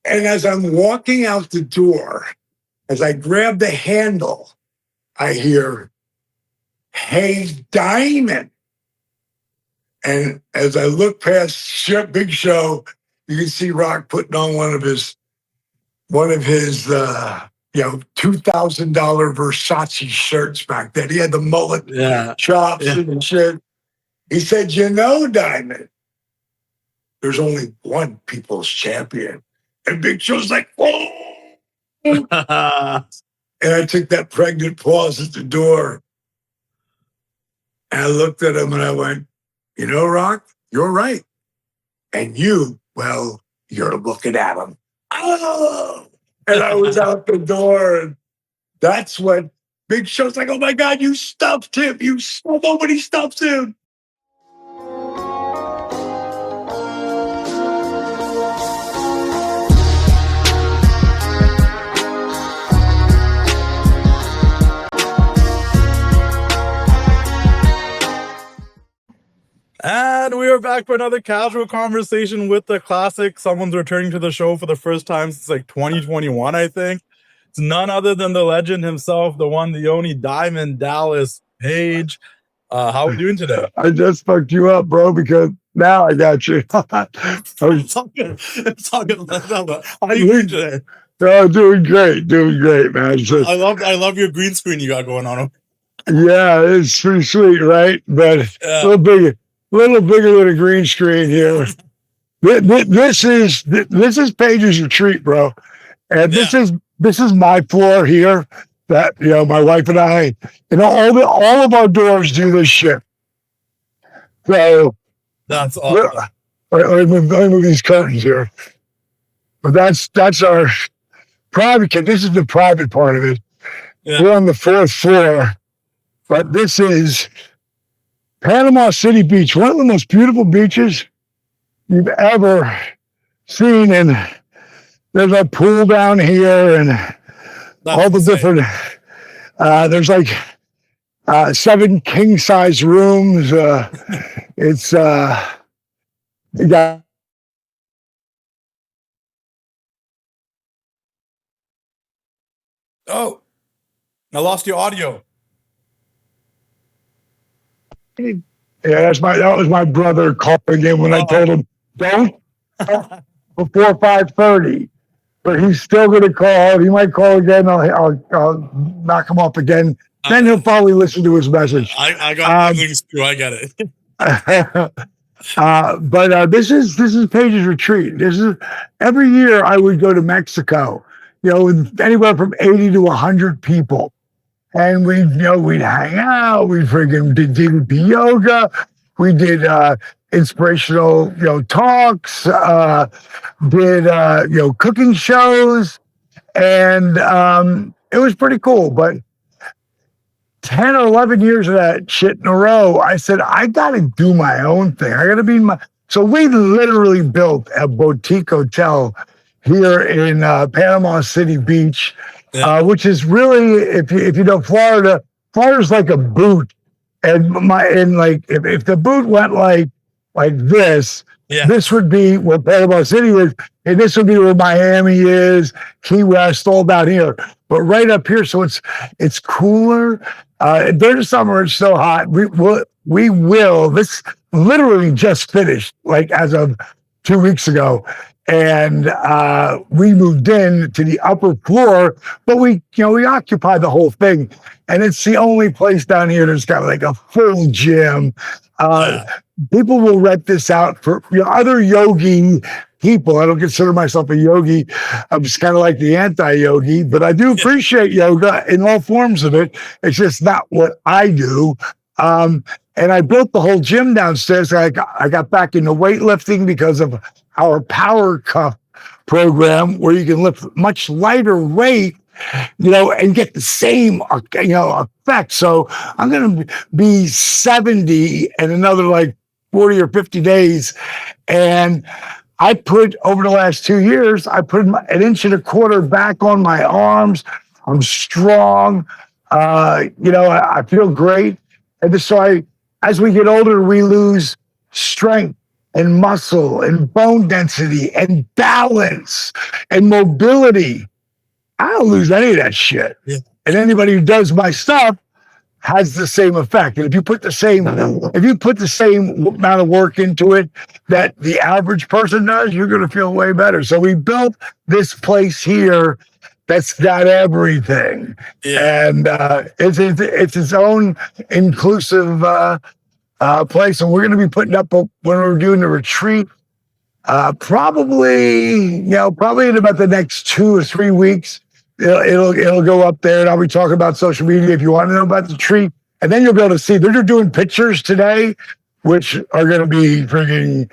And as I'm walking out the door, as I grab the handle, I hear, "Hey, Diamond." And as I look past Big Show, you can see Rock putting on one of his $2,000 Versace shirts back then. He had the mullet, chops and shit. He said, Diamond, there's only one people's champion. And Big Show's like, "Whoa." And I took that pregnant pause at the door. And I looked at him and I went, Rock, you're right. And you're looking at him. Oh! And I was out the door. And that's when Big Show's like, "Oh my God, you stuffed him. Nobody stuffs him." And we are back for another casual conversation with the classic. Someone's returning to the show for the first time since like 2021, I think. It's none other than the legend himself, the one, the only Diamond Dallas Page. How are we doing today? I just fucked you up, bro, because now I got you. It's all good. How are you doing today? Oh, doing great, man. I love your green screen you got going on. Yeah, it's pretty sweet, right? But a little bigger than a green screen here. This is Paige's retreat, bro, and this is my floor here. That my wife and I, all of our doors do this shit. So that's awesome. Let me move these curtains here. But that's our private kit. This is the private part of it. Yeah. We're on the 4th floor, but this is Panama City Beach, one of the most beautiful beaches you've ever seen. And there's a pool down here and all the different, there's like 7 king-size rooms. It's, you got Oh, I lost your audio. Yeah, that was my brother calling in when I told him don't before 5:30. But he's still going to call. He might call again. I'll knock him off again. Then he'll probably listen to his message. I got things too. I get it. But this is Paige's retreat. This is every year I would go to Mexico. With anywhere from 80 to 100 people. And we'd hang out. We freaking did DDP yoga. We did inspirational, talks. Did cooking shows, and it was pretty cool. But 10 or 11 years of that shit in a row, I said I got to do my own thing. I got to be So we literally built a boutique hotel here in Panama City Beach. Which is really, if you know Florida's like a boot, and if the boot went like this, this would be where Panama City is, and this would be where Miami is, Key West, all down here. But right up here, so it's cooler. During the summer, it's so hot. We will. This literally just finished, like as of 2 weeks ago. And we moved in to the upper floor, but we occupy the whole thing. And it's the only place down here that's got like a full gym. People will rent this out for other yogi people. I don't consider myself a yogi. I'm just kind of like the anti-yogi, but I do appreciate yoga in all forms of it. It's just not what I do. And I built the whole gym downstairs. I got back into weightlifting because of our Power Cup program, where you can lift much lighter weight, and get the same, effect. So I'm going to be 70 in another like 40 or 50 days. And I put, over the last 2 years, I put 1.25 inches back on my arms. I'm strong. I feel great. And so as we get older, we lose strength. and muscle and bone density and balance and mobility. I don't lose any of that shit. Yeah. And anybody who does my stuff has the same effect. And if you put the same amount of work into it that the average person does, you're going to feel way better. So we built this place here that's got everything. Yeah. And it's its own inclusive place. And we're going to be putting up when we're doing the retreat, probably in about the next 2 or 3 weeks. It'll go up there, and I'll be talking about social media if you want to know about the treat. And then you'll be able to see. They're doing pictures today, which are going to be freaking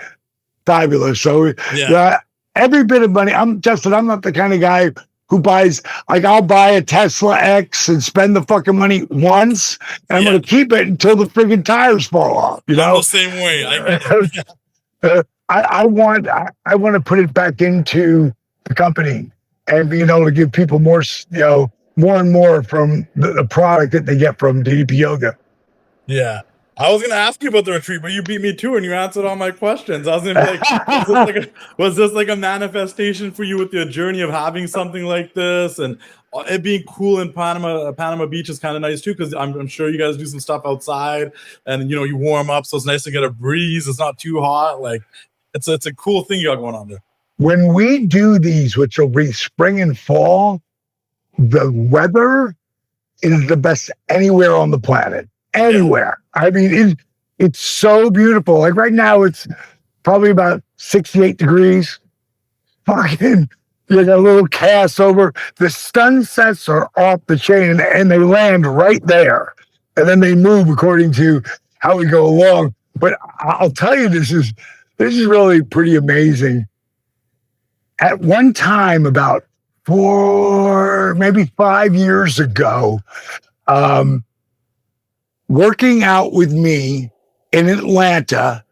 fabulous. So every bit of money. I'm not the kind of guy who buys, like, I'll buy a Tesla X and spend the fucking money once, and I'm going to keep it until the freaking tires fall off. You know, I'm the same way. I want to put it back into the company and being able to give people more and more from the product that they get from DDP Yoga. Yeah. I was going to ask you about the retreat, but you beat me too, and you answered all my questions. I was going to be like, was this like a manifestation for you with your journey of having something like this? And it being cool in Panama Beach is kind of nice too, because I'm sure you guys do some stuff outside, and you warm up, so it's nice to get a breeze. It's not too hot. Like, it's a cool thing you got going on there. When we do these, which will be spring and fall, the weather is the best anywhere on the planet. Anywhere. I mean, it's so beautiful. Like right now, it's probably about 68 degrees. Fucking, you got a little cast over. The sunsets are off the chain, and they land right there. And then they move according to how we go along. But I'll tell you, this is really pretty amazing. At one time, about 4, maybe 5 years ago, working out with me in Atlanta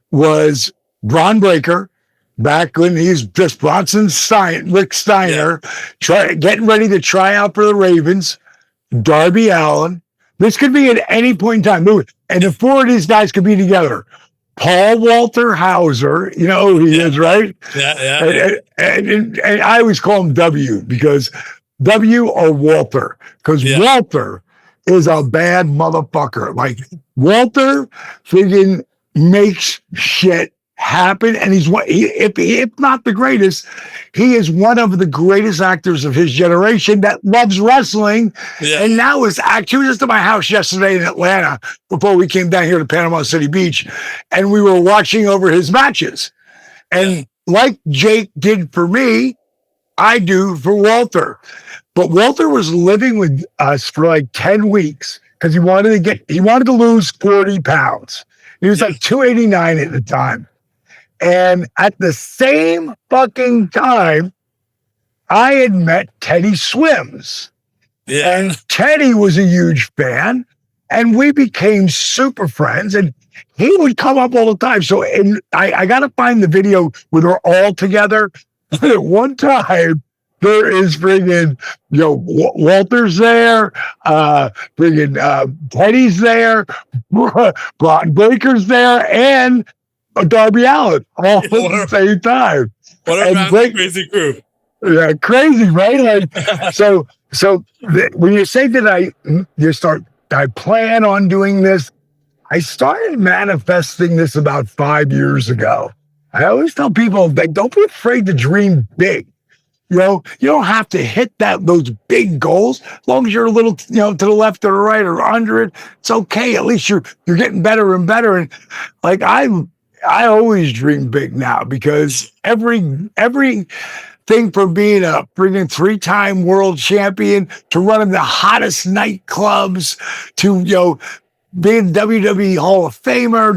was Bron Breaker, back when he's just Rick Steiner, getting ready to try out for the Ravens, Darby Allin. This could be at any point in time. And the 4 of these guys could be together. Paul Walter Hauser, you know who he is, right? Yeah. And I always call him W, because W or Walter, because Walter is a bad motherfucker. Like, Walter friggin' makes shit happen, and he's if not the greatest, he is one of the greatest actors of his generation that loves wrestling. And now is he was just at my house yesterday in Atlanta before we came down here to Panama City Beach, and we were watching over his matches. And like Jake did for me, I do for Walter. But Walter was living with us for like 10 weeks because he wanted to lose 40 pounds. He was like 289 at the time. And at the same fucking time, I had met Teddy Swims. And Teddy was a huge fan, and we became super friends, and he would come up all the time. So I got to find the video where they're all together. At one time, there is friggin', Walter's there, Teddy's there, Bron Breaker's there, and Darby Allin, all at the same time. What a crazy crew. Yeah, crazy, right? Like, so when you say that I plan on doing this, I started manifesting this about 5 years ago. I always tell people, like, don't be afraid to dream big. You don't have to hit those big goals. As long as you're a little, to the left or the right or under it, it's okay. At least you're getting better and better. And like, I always dream big now, because everything from being a freaking 3-time world champion to running the hottest nightclubs to, being WWE Hall of Famer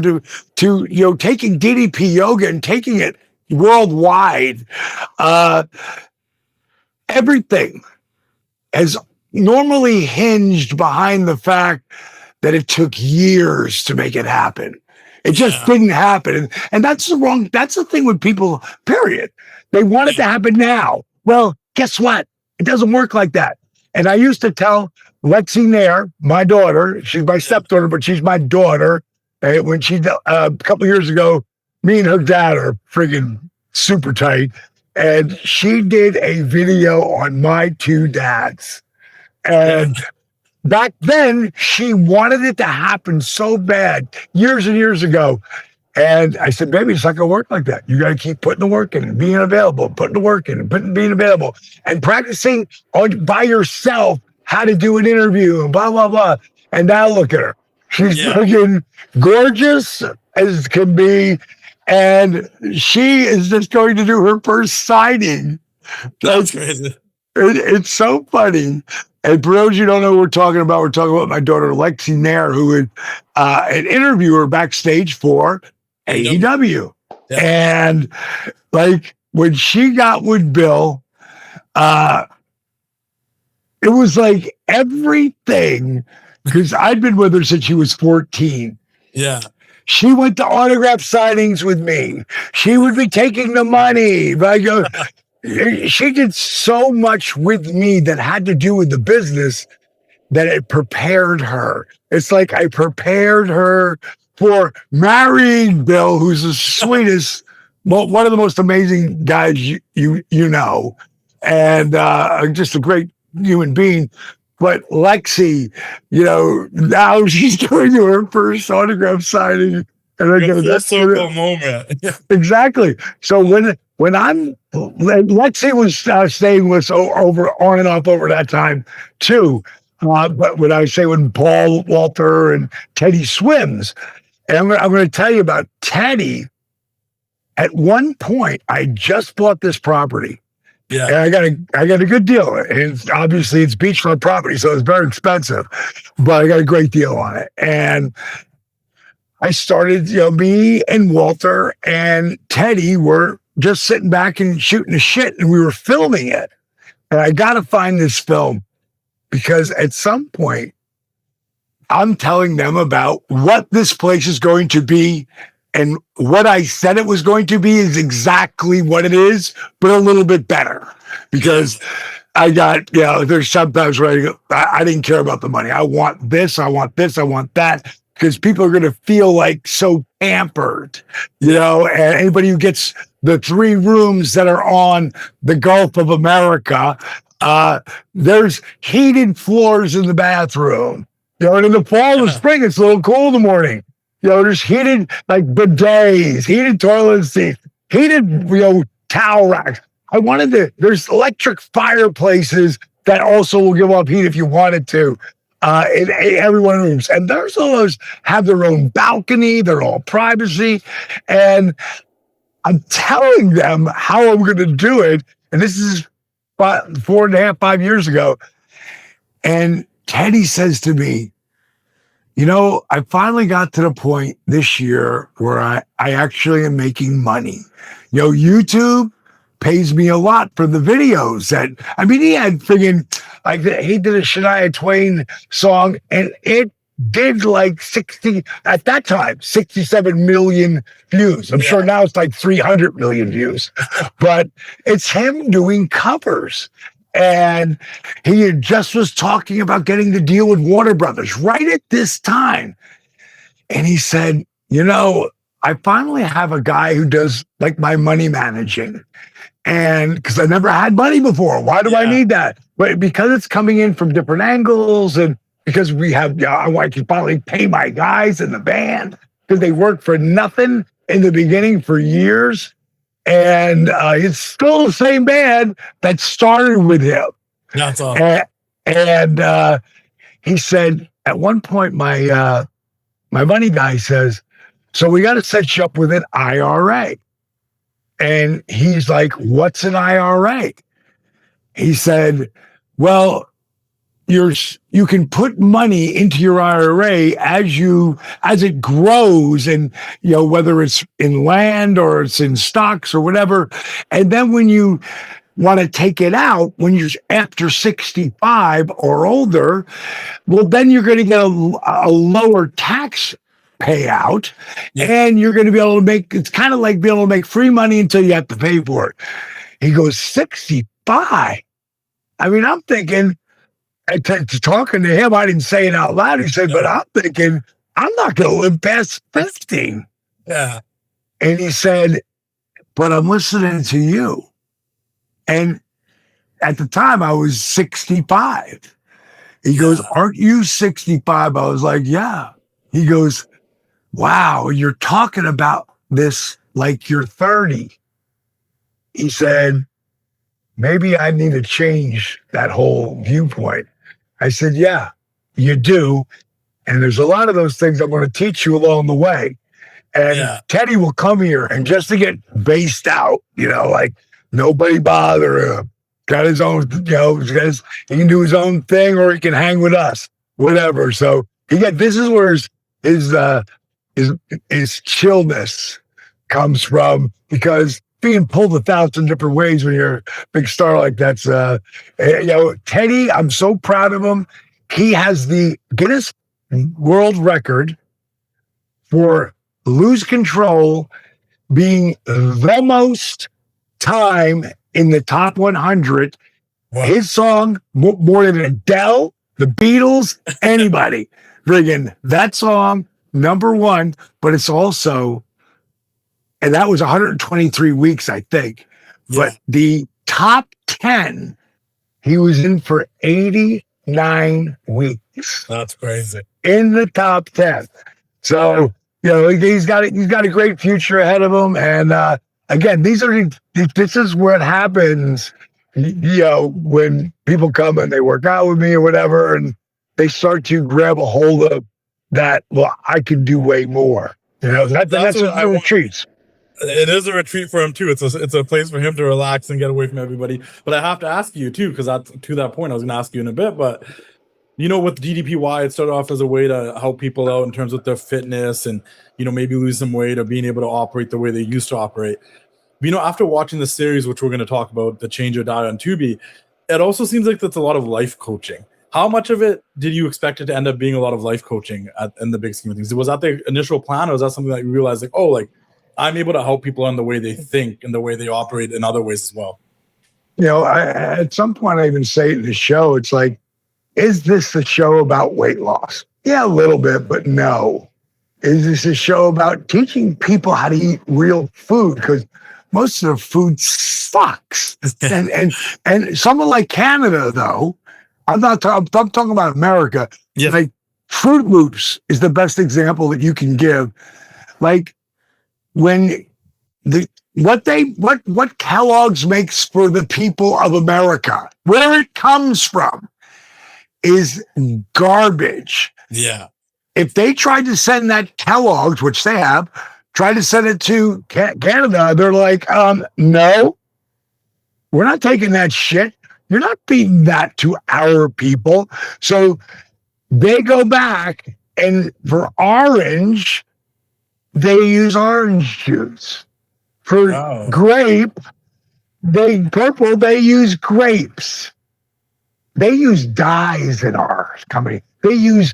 to taking DDP Yoga and taking it worldwide. Everything has normally hinged behind the fact that it took years to make it happen. It just didn't happen. And that's the thing with people, period. They want it to happen now. Well, guess what? It doesn't work like that. And I used to tell Lexy Nair, my daughter, she's my stepdaughter, but she's my daughter. When she, a couple of years ago, me and her dad are friggin' super tight. And she did a video on my two dads. And back then, she wanted it to happen so bad, years and years ago. And I said, baby, it's not going to work like that. You got to keep putting the work in and being available, putting the work in and being available, and practicing by yourself how to do an interview and blah, blah, blah. And now look at her. She's looking gorgeous as can be. And she is just going to do her first signing. That's crazy. It's so funny. And for those you don't know what we're talking about my daughter, Lexy Nair, who is an interviewer backstage for AEW. Yeah. And like when she got with Bill, it was like everything, because I'd been with her since she was 14. Yeah. She went to autograph signings with me. She would be taking the money. She did so much with me that had to do with the business that it prepared her. It's like I prepared her for marrying Bill, who's the sweetest, one of the most amazing guys you know, and just a great human being. But Lexy, now she's going to her first autograph signing. And I go, that's a circle moment. Exactly. So when Lexy was staying with us over on and off over that time too. But when I say when Paul Walter and Teddy Swims, and I'm going to tell you about Teddy. At one point, I just bought this property. Yeah, and I got a good deal. And obviously, it's beachfront property, so it's very expensive, but I got a great deal on it. And I started, me and Walter and Teddy were just sitting back and shooting the shit, and we were filming it. And I got to find this film because at some point, I'm telling them about what this place is going to be. And what I said it was going to be is exactly what it is, but a little bit better. Because I got, there's sometimes where I didn't care about the money. I want this, I want this, I want that. Because people are going to feel like so pampered, and anybody who gets the 3 rooms that are on the Gulf of America, there's heated floors in the bathroom. And in the fall and spring, it's a little cool in the morning. There's heated like bidets, heated toilet seats, heated, towel racks. There's electric fireplaces that also will give off heat if you wanted to. In every one of the rooms. And there's all those have their own balcony, they're all privacy. And I'm telling them how I'm going to do it. And this is 4.5, 5 years ago. And Teddy says to me, I finally got to the point this year where I actually am making money. YouTube pays me a lot for the videos he had he did a Shania Twain song and it did like 67 million views. I'm sure now it's like 300 million views, but it's him doing covers. And he just was talking about getting the deal with Warner Brothers right at this time. And he said, I finally have a guy who does like my money managing. And because I never had money before, why do I need that? But because it's coming in from different angles, and because I want to finally pay my guys in the band because they worked for nothing in the beginning for years. And it's still the same band that started with him. That's awesome. And he said, at one point, my money guy says, so we got to set you up with an IRA. And he's like, what's an IRA? He said, well, you can put money into your IRA as it grows, and whether it's in land or it's in stocks or whatever. And then when you want to take it out, when you're after 65 or older, well, then you're going to get a lower tax payout, and you're going to be able to it's kind of like being able to make free money until you have to pay for it. He goes, 65. I'm thinking, talking to him, I didn't say it out loud. He said, but I'm thinking, I'm not going to live past 50. Yeah. And he said, but I'm listening to you. And at the time I was 65. He goes, aren't you 65? I was like, yeah. He goes, wow, you're talking about this like you're 30. He said, maybe I need to change that whole viewpoint. I said, yeah, you do. And there's a lot of those things I'm going to teach you along the way. And Teddy will come here and just to get based out, like nobody bother him. Got his own, he can do his own thing or he can hang with us, whatever. So this is where his chillness comes from, because being pulled 1,000 different ways when you're a big star like that's, Teddy, I'm so proud of him. He has the Guinness World Record for lose control, being the most time in the top 100. Wow. His song, more than Adele, the Beatles, anybody. Friggin' that song, number one, but it's also, and that was 123 weeks, I think. Yeah. But the top 10, he was in for 89 weeks. That's crazy. In the top 10. So, he's got a great future ahead of him. And again, this is what happens, when people come and they work out with me or whatever, and they start to grab a hold of that. Well, I can do way more. That's what I retreats. It is a retreat for him too. It's a place for him to relax and get away from everybody. But I have to ask you too, because to that point, I was going to ask you in a bit, but. With DDPY, it started off as a way to help people out in terms of their fitness and, maybe lose some weight or being able to operate the way they used to operate. After watching the series, which we're going to talk about, the Change or Die on Tubi, it also seems like that's a lot of life coaching. How much of it did you expect it to end up being a lot of life coaching in the big scheme of things? Was that the initial plan, or was that something that you realized, I'm able to help people on the way they think and the way they operate in other ways as well? At some point I even say it in the show, it's like, is this a show about weight loss? Yeah, a little bit, but no. Is this a show about teaching people how to eat real food? Because most of the food sucks. and someone like Canada, though, I'm talking about America. Yeah. Like Fruit Loops is the best example that you can give. Like when what Kellogg's makes for the people of America, where it comes from, is garbage. Yeah. If they tried to send that Kellogg's, which they have, tried to send it to Canada, they're like, no, we're not taking that shit. You're not feeding that to our people. So they go back, and for orange, they use orange juice. For grape, purple, they use grapes. They use dyes in our company. They use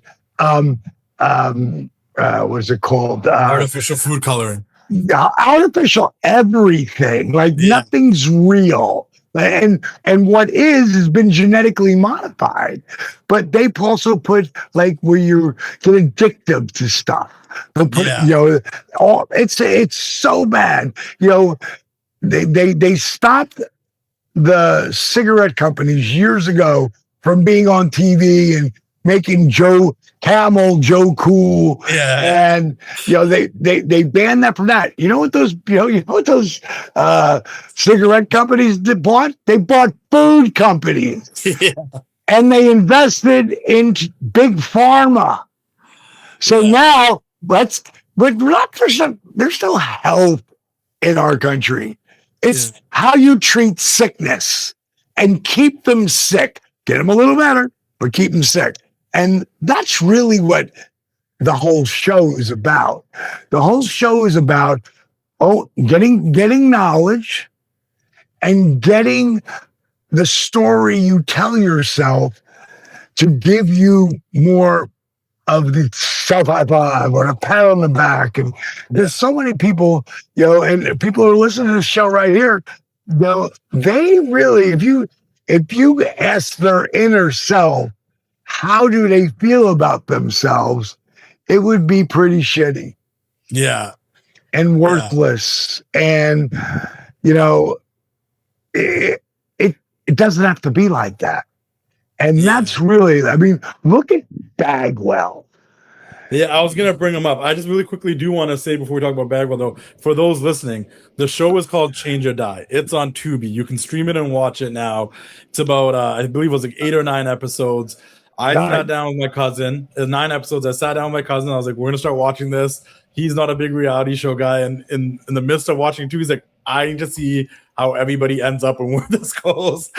what's it called? Artificial food coloring. Artificial everything. Like nothing's real. And what has been genetically modified. But they also put where you get addictive to stuff. They'll put, it's so bad. They stopped the cigarette companies years ago from being on TV and making Joe Cool. Yeah. And they banned that from that. You know what those cigarette companies bought? They bought food companies. Yeah. And they invested in big pharma. So now there's still health in our country. It's how you treat sickness and keep them sick. Get them a little better, but keep them sick. And that's really what the whole show is about. The whole show is about getting knowledge and getting the story you tell yourself to give you more of the self-high five or a pat on the back. And there's so many people, and people are listening to this show right here, they really, if you ask their inner self, how do they feel about themselves, it would be pretty shitty. Yeah. and worthless. And, you know, it doesn't have to be like that. And that's really, I mean, look at Bagwell. Yeah, I was gonna bring him up. I just really quickly do want to say before we talk about Bagwell, though, for those listening, the show is called Change or Die. It's on Tubi. You can stream it and watch it now. It's about, I believe it was like 8 or 9 episodes. I sat down with my cousin. 9 episodes. I sat down with my cousin. I was like, we're gonna start watching this. He's not a big reality show guy, and in the midst of watching Tubi, he's like, I need to see how everybody ends up and where this goes.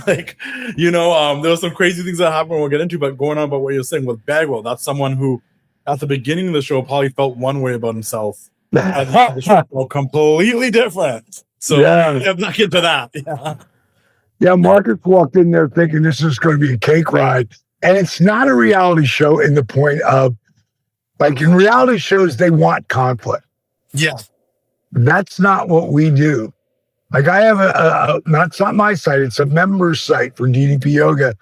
Like, you know, there was some crazy things that happened we'll get into, but going on about what you're saying with Bagwell, that's someone who at the beginning of the show probably felt one way about himself. And the show felt completely different. So I'm not getting to that. Yeah, Marcus walked in there thinking this is going to be a cake ride. And it's not a reality show in the point of, like, in reality shows, they want conflict. Yeah. That's not what we do. Like, I have it's not my site, it's a member's site for DDP Yoga.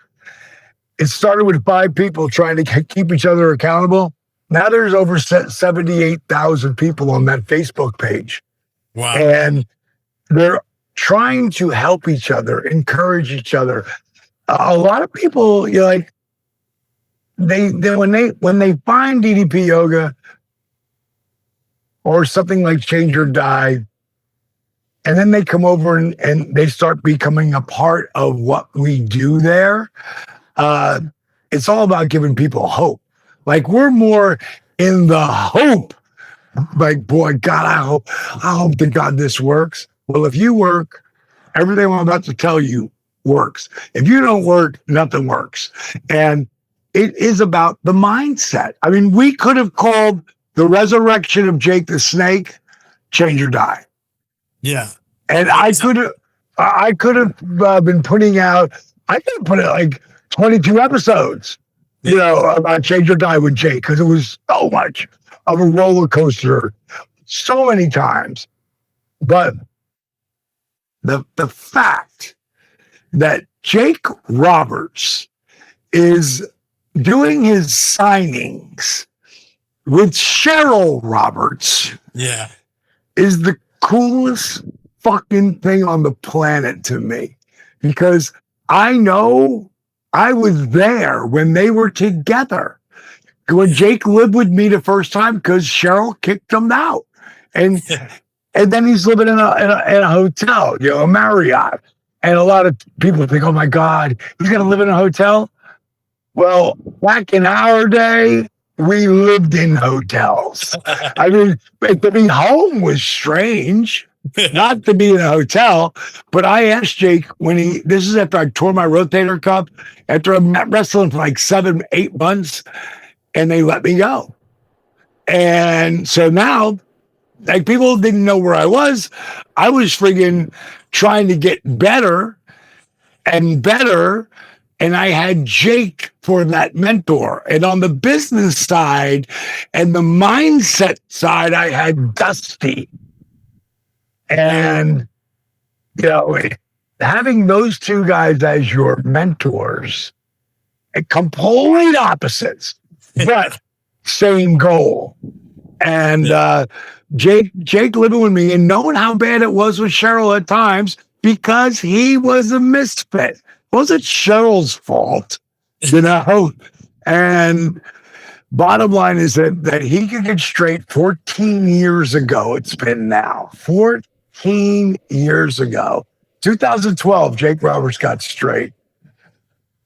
It started with 5 people trying to keep each other accountable. Now there's over 78,000 people on that Facebook page. Wow. And they're trying to help each other, encourage each other. A lot of people, you know, like, when they find DDP Yoga or something like Change or Die, and then they come over and they start becoming a part of what we do there, it's all about giving people hope. Like, we're more in the hope. Like, boy, God, I hope to God this works. Well, if you work, everything I'm about to tell you works. If you don't work, nothing works. And it is about the mindset. I mean, we could have called the resurrection of Jake the Snake Change or Die. Yeah. And I could have been putting out, I could have put it like 22 episodes, you know, about Change or Die with Jake, because it was so much of a roller coaster so many times. But the fact that Jake Roberts is doing his signings with Cheryl Roberts is the coolest fucking thing on the planet to me, because I know I was there when they were together, when Jake lived with me the first time because Cheryl kicked him out, and then he's living in a hotel, you know, a Marriott, and a lot of people think, oh my God, he's gonna live in a hotel. Well, back in our day, we lived in hotels. I mean, to be home was strange, not to be in a hotel. But I asked Jake this is after I tore my rotator cuff, after I'm wrestling for like 7-8 months, and they let me go. And so now, like, people didn't know where I was. I was friggin' trying to get better and better. And I had Jake for that mentor. And on the business side and the mindset side, I had Dusty. And, you know, having those two guys as your mentors, complete opposites, but same goal. And Jake living with me and knowing how bad it was with Cheryl at times, because he was a misfit. Wasn't Cheryl's fault, you know? And bottom line is that he could get straight 14 years ago. It's been now 14 years ago. 2012, Jake Roberts got straight,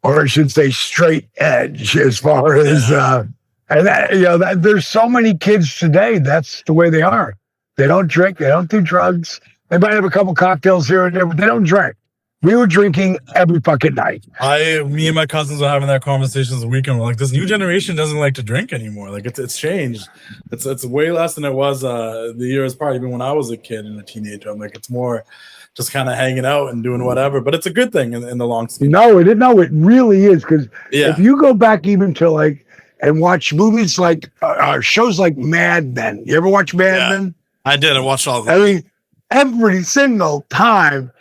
or I should say straight edge, as far as, and that, you know, there's so many kids today, that's the way they are. They don't drink, they don't do drugs. They might have a couple cocktails here and there, but they don't drink. We were drinking every fucking night. Me and my cousins were having that conversation this weekend. We're like, this new generation doesn't like to drink anymore. Like, it's changed. It's way less than it was the years prior, even when I was a kid and a teenager. I'm like, it's more just kind of hanging out and doing whatever. But it's a good thing in the long scheme. No, it really is, because if you go back even to like and watch movies like shows like Mad Men. You ever watch Mad Men? I did. I watched all of them. I mean, every single time.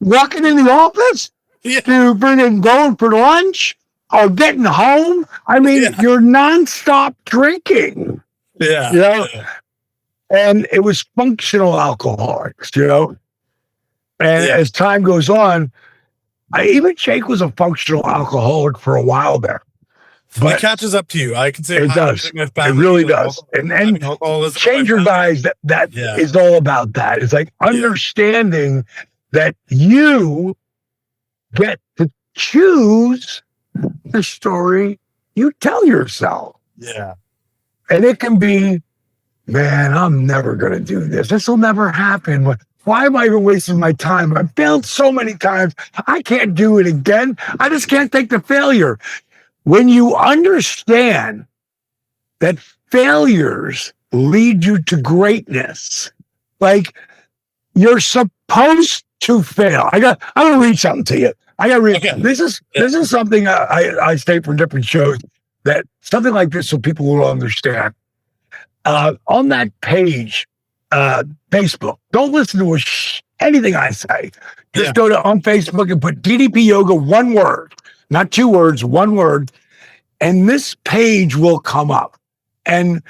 Walking in the office to bring in going for lunch or getting home. I mean, you're nonstop drinking. Yeah. You know? And it was functional alcoholics, you know? And as time goes on, even Jake was a functional alcoholic for a while there. But it catches up to you. I can say it does. It really does. And Change Your Guys, that is all about that. It's like understanding that you get to choose the story you tell yourself. Yeah. And it can be, man, I'm never going to do this. This will never happen. Why am I even wasting my time? I've failed so many times. I can't do it again. I just can't take the failure. When you understand that failures lead you to greatness, like you're supposed to fail. I'm going to read something to you. I got to read. Okay. This is something I state from different shows, that something like this so people will understand. On that page, Facebook, don't listen to anything I say. Just go to on Facebook and put DDP Yoga, one word, not two words, one word, and this page will come up. And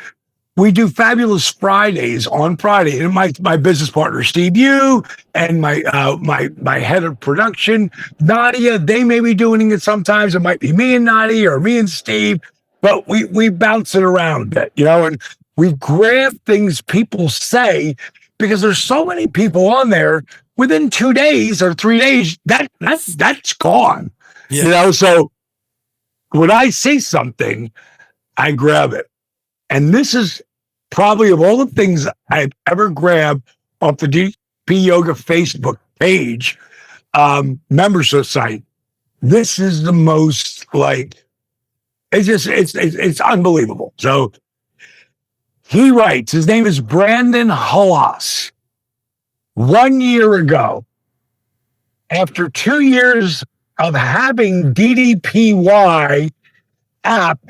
we do Fabulous Fridays on Friday. And my business partner, Steve Yu, and my head of production, Nadia, they may be doing it sometimes. It might be me and Nadia or me and Steve, but we bounce it around a bit, you know, and we grab things people say, because there's so many people on there within 2 days or 3 days, that's gone. You know, so when I see something, I grab it. And this is probably, of all the things I've ever grabbed off the DDP Yoga Facebook page, membership site, this is the most, like, it's unbelievable. So he writes, his name is Brandon Hollis. 1 year ago, after 2 years of having DDPY app,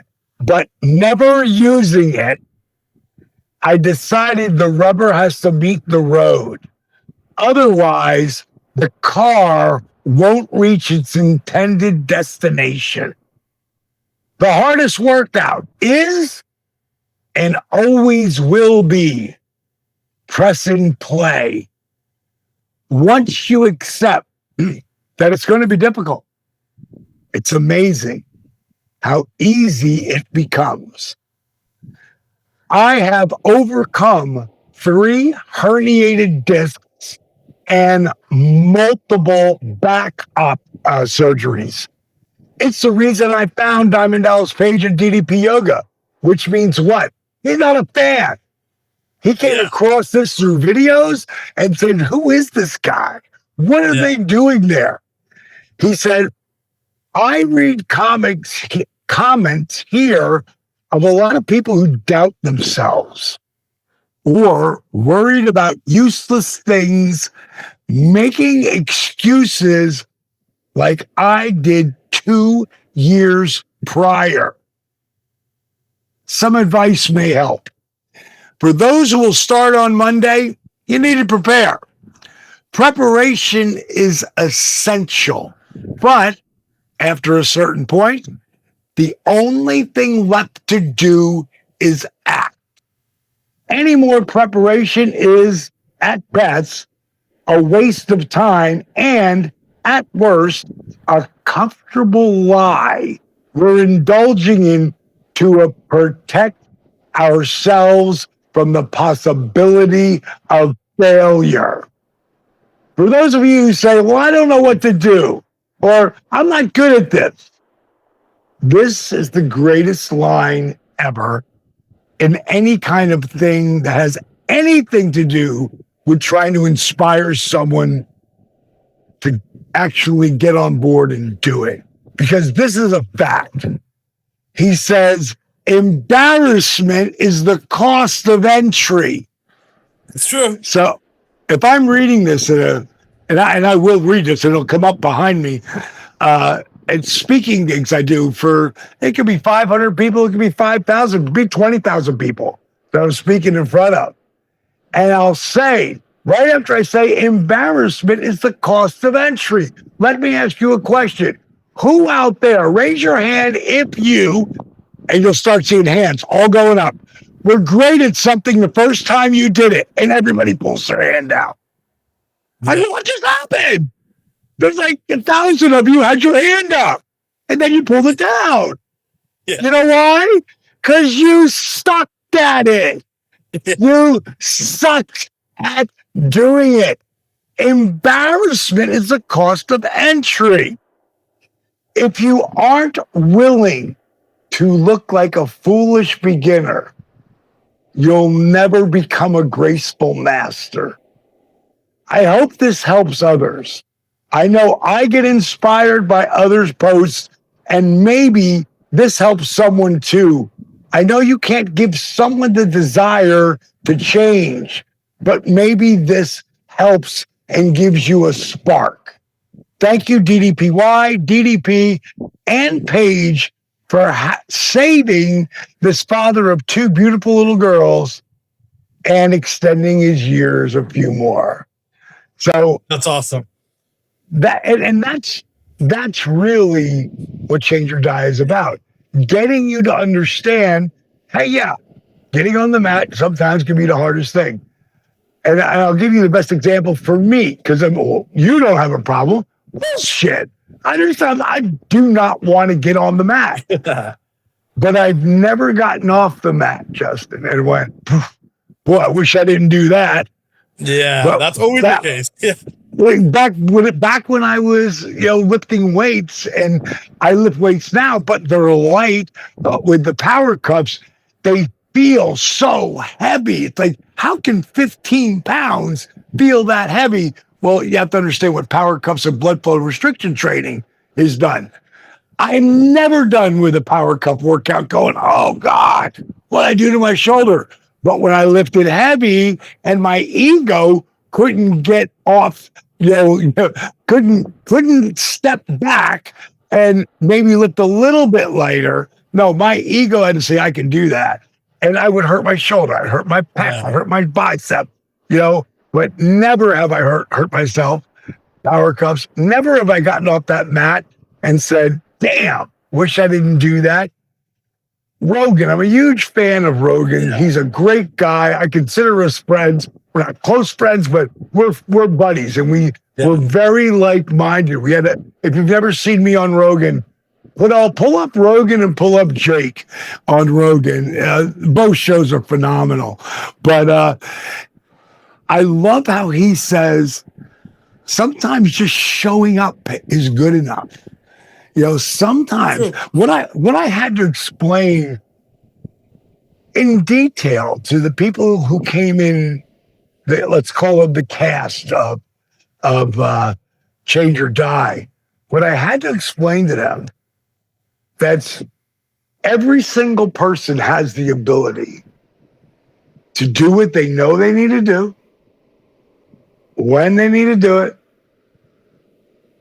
but never using it, I decided the rubber has to meet the road. Otherwise, the car won't reach its intended destination. The hardest workout is and always will be pressing play. Once you accept that it's going to be difficult, it's amazing how easy it becomes. I have overcome 3 herniated discs and multiple back surgeries. It's the reason I found Diamond Dallas Page and DDP Yoga, which means what? He's not a fan. He came across this through videos and said, who is this guy? What are they doing there? He said, I read comments here of a lot of people who doubt themselves or worried about useless things, making excuses like I did 2 years prior. Some advice may help. For those who will start on Monday, you need to prepare. Preparation is essential, but after a certain point, the only thing left to do is act. Any more preparation is, at best, a waste of time and, at worst, a comfortable lie we're indulging in to protect ourselves from the possibility of failure. For those of you who say, well, I don't know what to do, or I'm not good at this, this is the greatest line ever in any kind of thing that has anything to do with trying to inspire someone to actually get on board and do it. Because this is a fact. He says, embarrassment is the cost of entry. It's true. So if I'm reading this, and I will read this, and it'll come up behind me, and speaking gigs I do for, it could be 500 people, it could be 5,000, it could be 20,000 people that I'm speaking in front of. And I'll say, right after I say embarrassment is the cost of entry, let me ask you a question. Who out there, raise your hand if you, and you'll start seeing hands all going up. were great at something the first time you did it, and everybody pulls their hand out. I mean, what just happened? There's like 1,000 of you had your hand up, and then you pulled it down. Yeah. You know why? Because you sucked at it. You sucked at doing it. Embarrassment is the cost of entry. If you aren't willing to look like a foolish beginner, you'll never become a graceful master. I hope this helps others. I know I get inspired by others' posts, and maybe this helps someone too. I know you can't give someone the desire to change, but maybe this helps and gives you a spark. Thank you, DDPY, DDP, and Paige for saving this father of 2 beautiful little girls and extending his years a few more. So that's awesome. That's really what Change or Die is about. Getting you to understand, hey, yeah, getting on the mat sometimes can be the hardest thing. And I'll give you the best example for me, because you don't have a problem. Bullshit. I understand. I do not want to get on the mat. But I've never gotten off the mat, Justin, and went, boy, I wish I didn't do that. Yeah, but that's always the case. Yeah. Back when I was, lifting weights, and I lift weights now, but they're light with the power cups. They feel so heavy. It's like, how can 15 pounds feel that heavy? Well, you have to understand what power cups and blood flow restriction training is done. I'm never done with a power cup workout going, oh God, what I do to my shoulder. But when I lifted heavy and my ego couldn't get off, couldn't step back and maybe lift a little bit lighter. No, my ego had to say, I can do that. And I would hurt my shoulder. I'd hurt my pec. I'd hurt my bicep, but never have I hurt myself. Power cups. Never have I gotten off that mat and said, damn, wish I didn't do that. Rogan, I'm a huge fan of Rogan. Yeah. He's a great guy. I consider us friends. We're not close friends, but we're buddies, and we're very like-minded. If you've never seen me on Rogan, I'll pull up Rogan and pull up Jake on Rogan. Both shows are phenomenal. But I love how he says sometimes just showing up is good enough. Sometimes what I had to explain in detail to the people who came in, let's call them the cast of Change or Die, what I had to explain to them, that's every single person has the ability to do what they know they need to do, when they need to do it,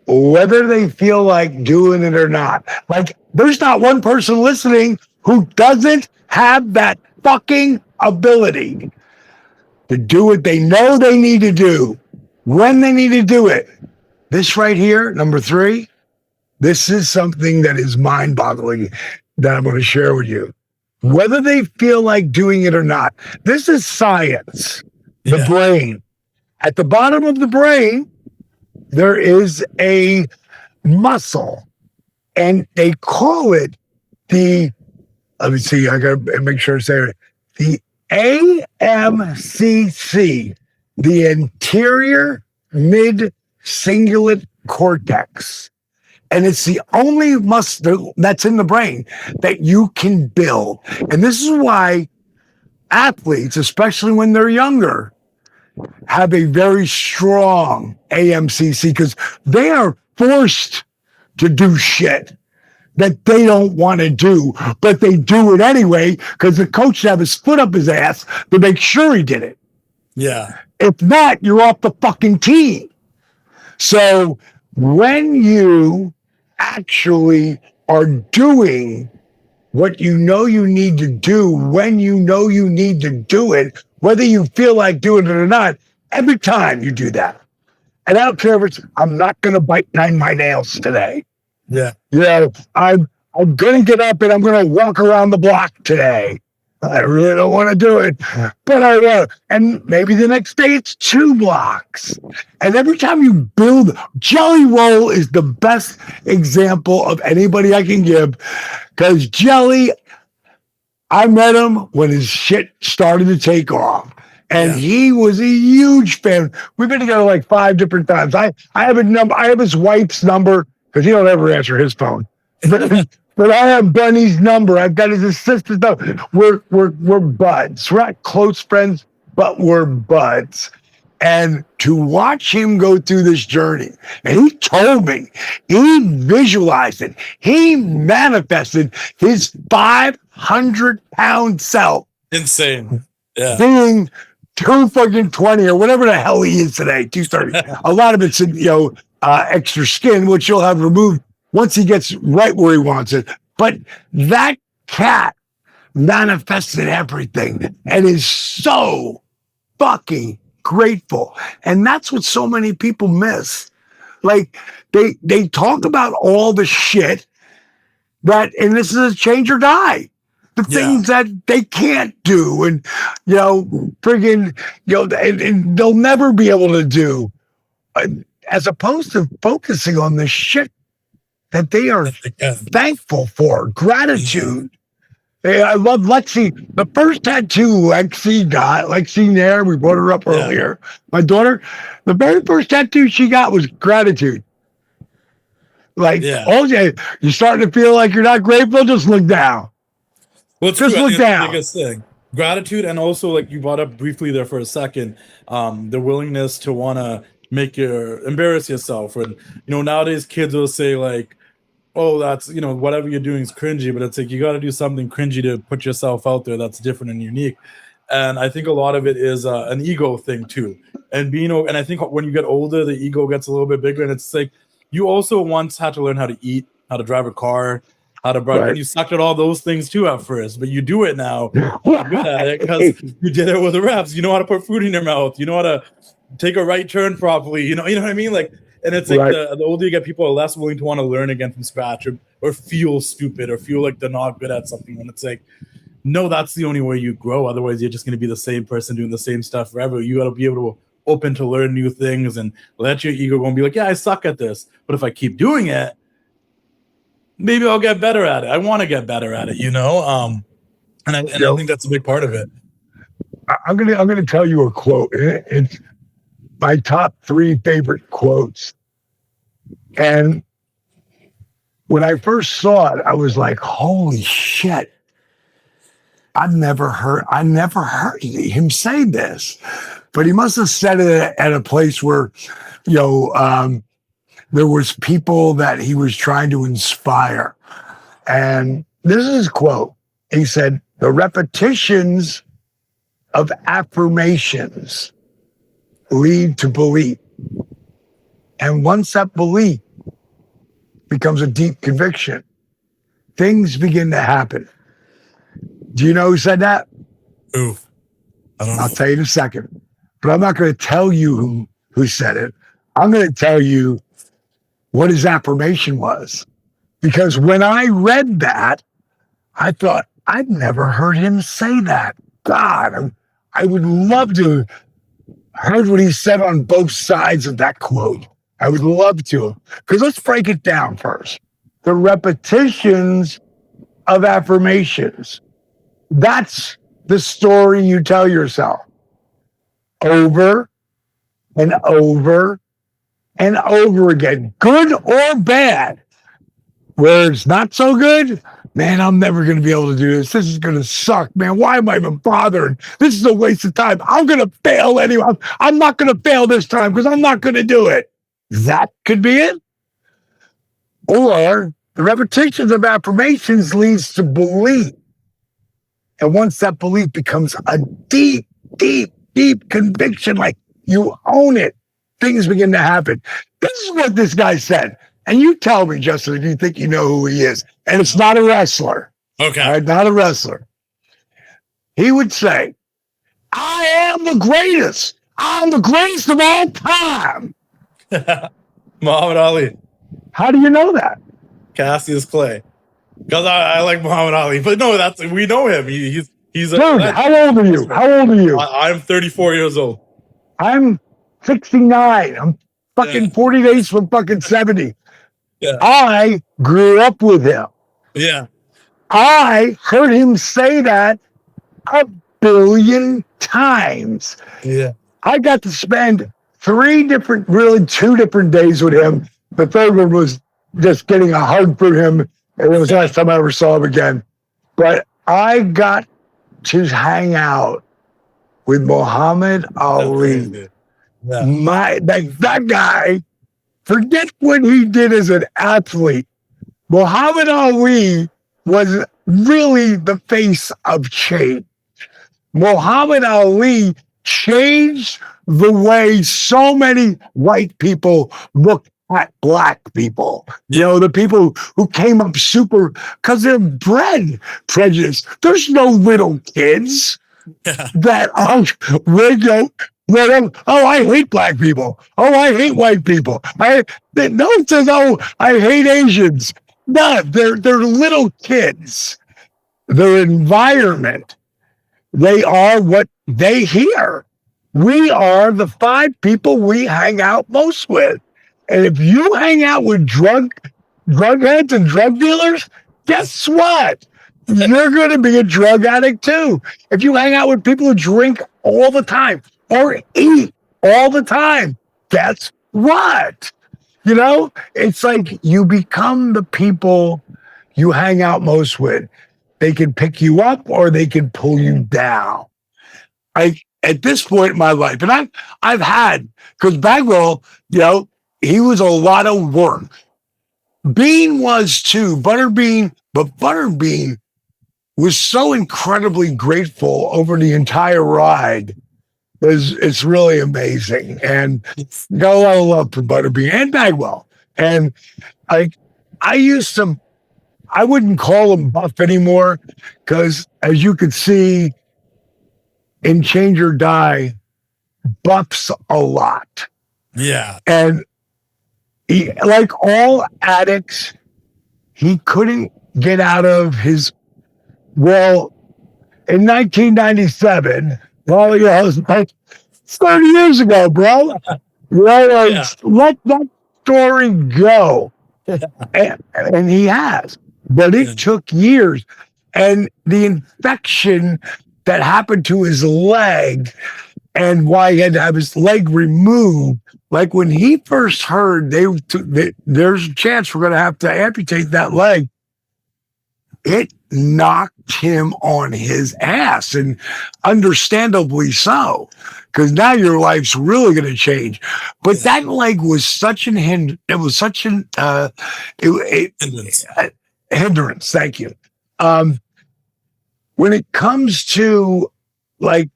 whether they feel like doing it or not. Like, there's not one person listening who doesn't have that fucking ability to do what they know they need to do, when they need to do it. This right here, number 3, this is something that is mind-boggling that I'm going to share with you. Whether they feel like doing it or not, this is science, the brain. At the bottom of the brain, there is a muscle, and they call it let me see, I got to make sure to say it, the AMCC, the anterior mid-cingulate cortex. And it's the only muscle that's in the brain that you can build. And this is why athletes, especially when they're younger, have a very strong AMCC, because they are forced to do shit that they don't want to do, but they do it anyway because the coach have his foot up his ass to make sure he did it. Yeah. If not, you're off the fucking team. So when you actually are doing what you know you need to do, when you know you need to do it, whether you feel like doing it or not, every time you do that. And I don't care if I'm not going to bite my nails today. Yeah. I'm going to get up and I'm going to walk around the block today. I really don't want to do it, but I will. And maybe the next day it's 2 blocks. And every time you build, Jelly Roll is the best example of anybody I can give, because Jelly, I met him when his shit started to take off. And he was a huge fan. We've been together like 5 different times. I have a number. I have his wife's number because he don't ever answer his phone. But I have Bunny's number. I've got his assistant's number. We're buds. We're not close friends, but we're buds. And to watch him go through this journey, and he told me, he visualized it. He manifested his 500-pound self. Insane. Yeah. Being 220 or whatever the hell he is today, 230. A lot of it's in, extra skin, which you'll have removed once he gets right where he wants it. But that cat manifested everything and is so fucking grateful. And that's what so many people miss. Like they talk about all the shit that, and this is a change or die. The things that they can't do, and friggin', and they'll never be able to do, as opposed to focusing on the shit that they are thankful for, gratitude. I love Lexy. The first tattoo Lexy got, Lexy Nair, we brought her up earlier. My daughter, the very first tattoo she got was gratitude. You're starting to feel like you're not grateful, just look down. Well, it's just look down. The biggest thing. Gratitude, and also, like you brought up briefly there for a second, the willingness to want to embarrass yourself. And nowadays kids will say like, oh, that's whatever you're doing is cringy, but it's like you got to do something cringy to put yourself out there that's different and unique. And I think a lot of it is an ego thing too. And and I think when you get older, the ego gets a little bit bigger, and it's like you also once had to learn how to eat, how to drive a car, how to brush, and you sucked at all those things too at first, but you do it now. You're good at it because you did it with the reps. You know how to put food in your mouth. You know how to take a right turn properly. You know what I mean? Like, and it's like the older you get, people are less willing to want to learn again from scratch, or feel stupid, or feel like they're not good at something. When it's like, no, that's the only way you grow. Otherwise, you're just going to be the same person doing the same stuff forever. You got to be able to open to learn new things and let your ego go and be like, yeah, I suck at this, but if I keep doing it, maybe I'll get better at it. I want to get better at it, and I think that's a big part of it. I'm gonna tell you a quote. It's my top 3 favorite quotes. And when I first saw it, I was like, holy shit. I never heard him say this. But he must have said it at a place where, there was people that he was trying to inspire. And this is his quote. He said, the repetitions of affirmations lead to belief. And once that belief becomes a deep conviction, things begin to happen. Do you know who said that? Ooh, I don't know. I'll tell you in a second. But I'm not going to tell you who said it. I'm going to tell you what his affirmation was. Because when I read that, I thought, I'd never heard him say that. God, I would love to have heard what he said on both sides of that quote. I would love to. Because let's break it down first. The repetitions of affirmations. That's the story you tell yourself. Over and over and over again, good or bad. Where it's not so good, man, I'm never going to be able to do this. This is going to suck, man. Why am I even bothering? This is a waste of time. I'm going to fail anyway. I'm not going to fail this time because I'm not going to do it. That could be it. Or the repetitions of affirmations leads to belief. And once that belief becomes a deep, deep, deep conviction, like you own it, things begin to happen. This is what this guy said. And you tell me, Justin, if you think you know who he is. And it's not a wrestler. Okay. All right, not a wrestler. He would say, I am the greatest. I'm the greatest of all time. Muhammad Ali. How do you know that? Cassius Clay. Because I like Muhammad Ali. But no, we know him. He's He's a Dude, how old are you? How old are you? I'm 34 years old. I'm 69. I'm fucking 40 days from fucking 70. Yeah. I grew up with him. Yeah. I heard him say that a billion times. Yeah. I got to spend 2 different days with him. The third one was just getting a hug from him. And it was the last time I ever saw him again. But I got to hang out with Muhammad Ali. Yeah. That guy, forget what he did as an athlete. Muhammad Ali was really the face of change. Muhammad Ali changed the way so many white people look at black people. You know, the people who came up because they're bred prejudiced. There's no little kids that I hate black people. Oh, I hate white people. No one says, oh, I hate Asians. No, they're little kids. Their environment, they are what they hear. We are the 5 people we hang out most with. And if you hang out with drug heads and drug dealers, guess what? You're going to be a drug addict too. If you hang out with people who drink all the time or eat all the time, guess what? You know, it's like you become the people you hang out most with. They can pick you up or they can pull you down. At this point in my life, and I've had, because Bagwell, you know, he was a lot of work. Bean was too, Butterbean, but Butterbean was so incredibly grateful over the entire ride. It's really amazing. And got a lot of love for Butterbean and Bagwell. And I wouldn't call him buff anymore because, as you could see in Change or Die, buffs a lot. Yeah. And he, like all addicts, he couldn't get out of his, in 1997, well, you know, it's 30 years ago, bro. You know, let that story go. And he has. But it took years. And the infection that happened to his leg and why he had to have his leg removed, like when he first heard there's a chance we're going to have to amputate that leg, it knocked him on his ass, and understandably so, because now your life's really going to change. But that leg was such an hindrance. Hindrance. Thank you. When it comes to like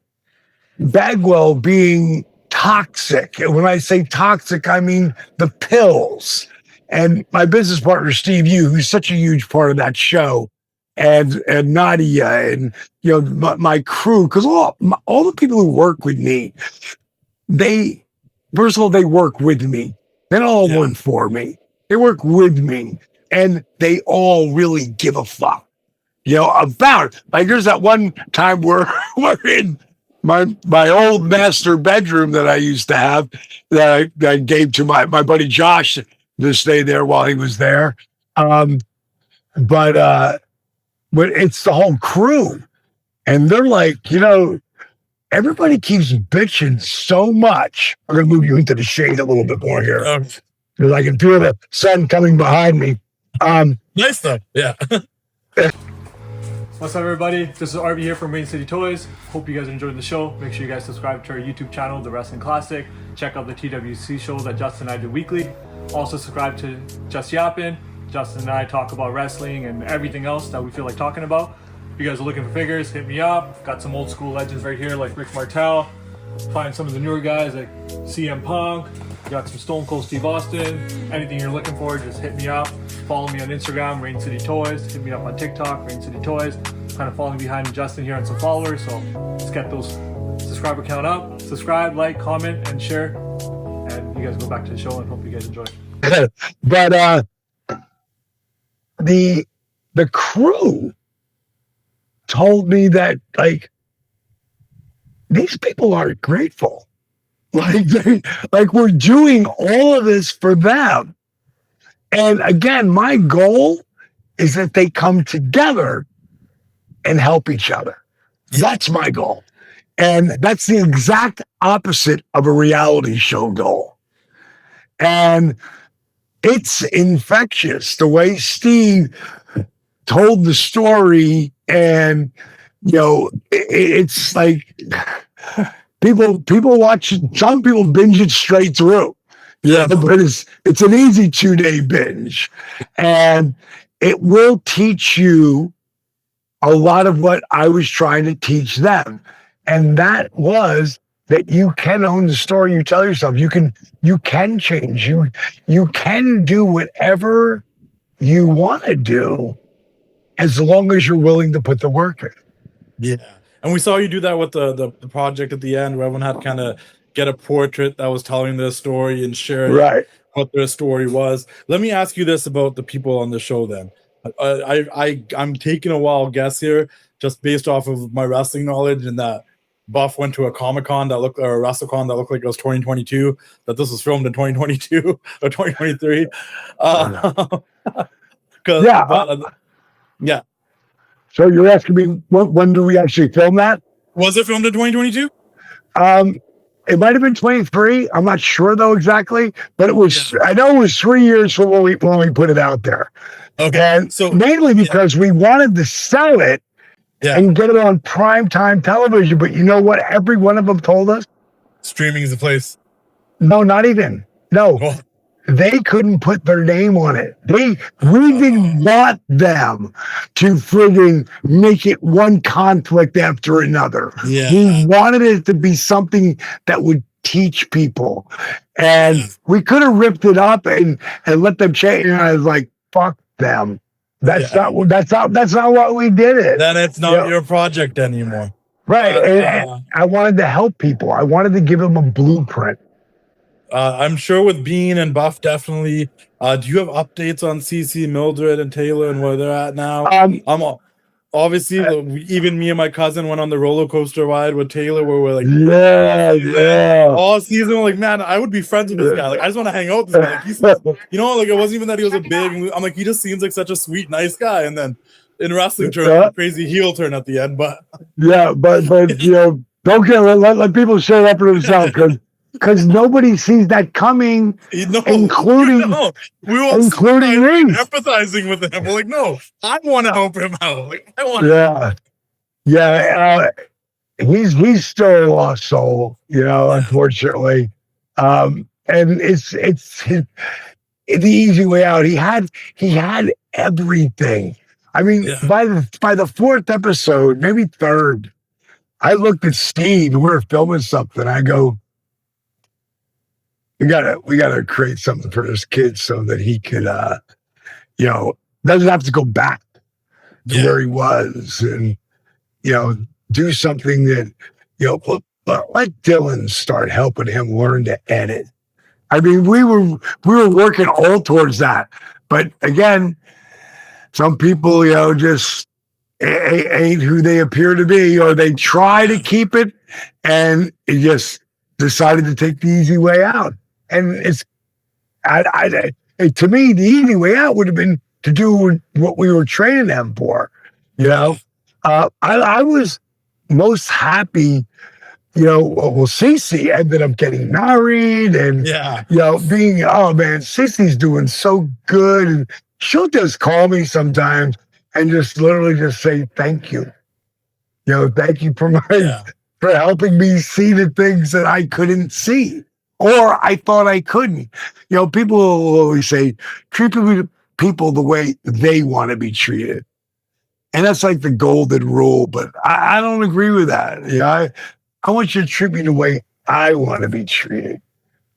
Bagwell being toxic, and when I say toxic, I mean the pills. And my business partner, Steve Yu, who's such a huge part of that show, and Nadia, and you know my crew, because all the people who work with me, they first of all they work with me. They don't all work for me. They work with me, and they all really give a fuck. You know, about like there's that one time where we're in my old master bedroom that I used to have that I gave to my buddy Josh to stay there while he was there. But it's the whole crew. And they're like, you know, everybody keeps bitching so much. I'm going to move you into the shade a little bit more here. Because I can feel the sun coming behind me. Nice though. Yeah. What's up, everybody? This is RB here from Rain City Toys. Hope you guys enjoyed the show. Make sure you guys subscribe to our YouTube channel, The Wrestling Classic. Check out the TWC shows that Justin and I do weekly. Also subscribe to Just Yappin'. Justin and I talk about wrestling and everything else that we feel like talking about. If you guys are looking for figures, hit me up. Got some old school legends right here like Rick Martel. Find some of the newer guys like CM Punk. Got some Stone Cold Steve Austin. Anything you're looking for, just hit me up. Follow me on Instagram, Rain City Toys. Hit me up on TikTok, Rain City Toys. Kind of falling behind Justin here on some followers, so let's get those subscriber count up. Subscribe, like, comment, and share. And you guys go back to the show, and hope you guys enjoy. But the crew, told me that like these people aren't grateful. Like we're doing all of this for them. And again, my goal is that they come together and help each other. That's my goal. And that's the exact opposite of a reality show goal. And it's infectious the way Steve told the story. And, you know, it's like people watch it, some people binge it straight through. Yeah, but it's an easy 2-day binge. And it will teach you a lot of what I was trying to teach them. And that was that you can own the story you tell yourself. You can change. You can do whatever you want to do as long as you're willing to put the work in. Yeah. And we saw you do that with the project at the end, where everyone had to kind of get a portrait that was telling their story and share what their story was. Let me ask you this about the people on the show then. I'm taking a wild guess here, just based off of my wrestling knowledge, and that Buff went to a Comic-Con that looked, or a WrestleCon that looked like it was 2022, that this was filmed in 2022 or 2023. Yeah. So you're asking me, when do we actually film that? Was it filmed in 2022? It might have been 23. I'm not sure though exactly, but it was. I know it was 3 years from when we put it out there. Okay, and so mainly because we wanted to sell it and get it on primetime television. But you know what? Every one of them told us streaming is the place. No, not even. No. Oh. They couldn't put their name on it. We didn't want them to frigging make it one conflict after another. Yeah. We wanted it to be something that would teach people. And we could have ripped it up and let them change. And I was like, fuck them. That's not what we did it. Then it's not your project anymore. Right. And I wanted to help people. I wanted to give them a blueprint. I'm sure with Bean and Buff, definitely. Do you have updates on CC, Mildred, and Taylor and where they're at now? Obviously, even me and my cousin went on the roller coaster ride with Taylor, where we're like, all season, like, man, I would be friends with this guy. Like, I just want to hang out with this guy. Like, he's, like, it wasn't even that he was a big. I'm like, he just seems like such a sweet, nice guy. And then in wrestling terms, crazy heel turn at the end. But don't get let people shut up for themselves because nobody sees that coming, including we were including me. Empathizing with him. We're like, no, I want to help him out. Like, I want. He's still a lost soul, unfortunately. And it's the easy way out. He had everything. I mean, by the fourth episode, maybe third, I looked at Steve. We were filming something. I go, we gotta create something for this kid so that he could, doesn't have to go back to where he was, and do something that let Dylan start helping him learn to edit. I mean, we were working all towards that, but again, some people just ain't who they appear to be, or they try to keep it, and it just decided to take the easy way out. And it's, to me, the easy way out would have been to do what we were training them for. I was most happy. Cece ended up getting married, and being, oh man, Cece's doing so good, and she'll just call me sometimes and just literally just say thank you. Thank you for for helping me see the things that I couldn't see, or I thought I couldn't. People will always say, treat people the way they want to be treated. And that's like the golden rule, but I don't agree with that. I want you to treat me the way I want to be treated,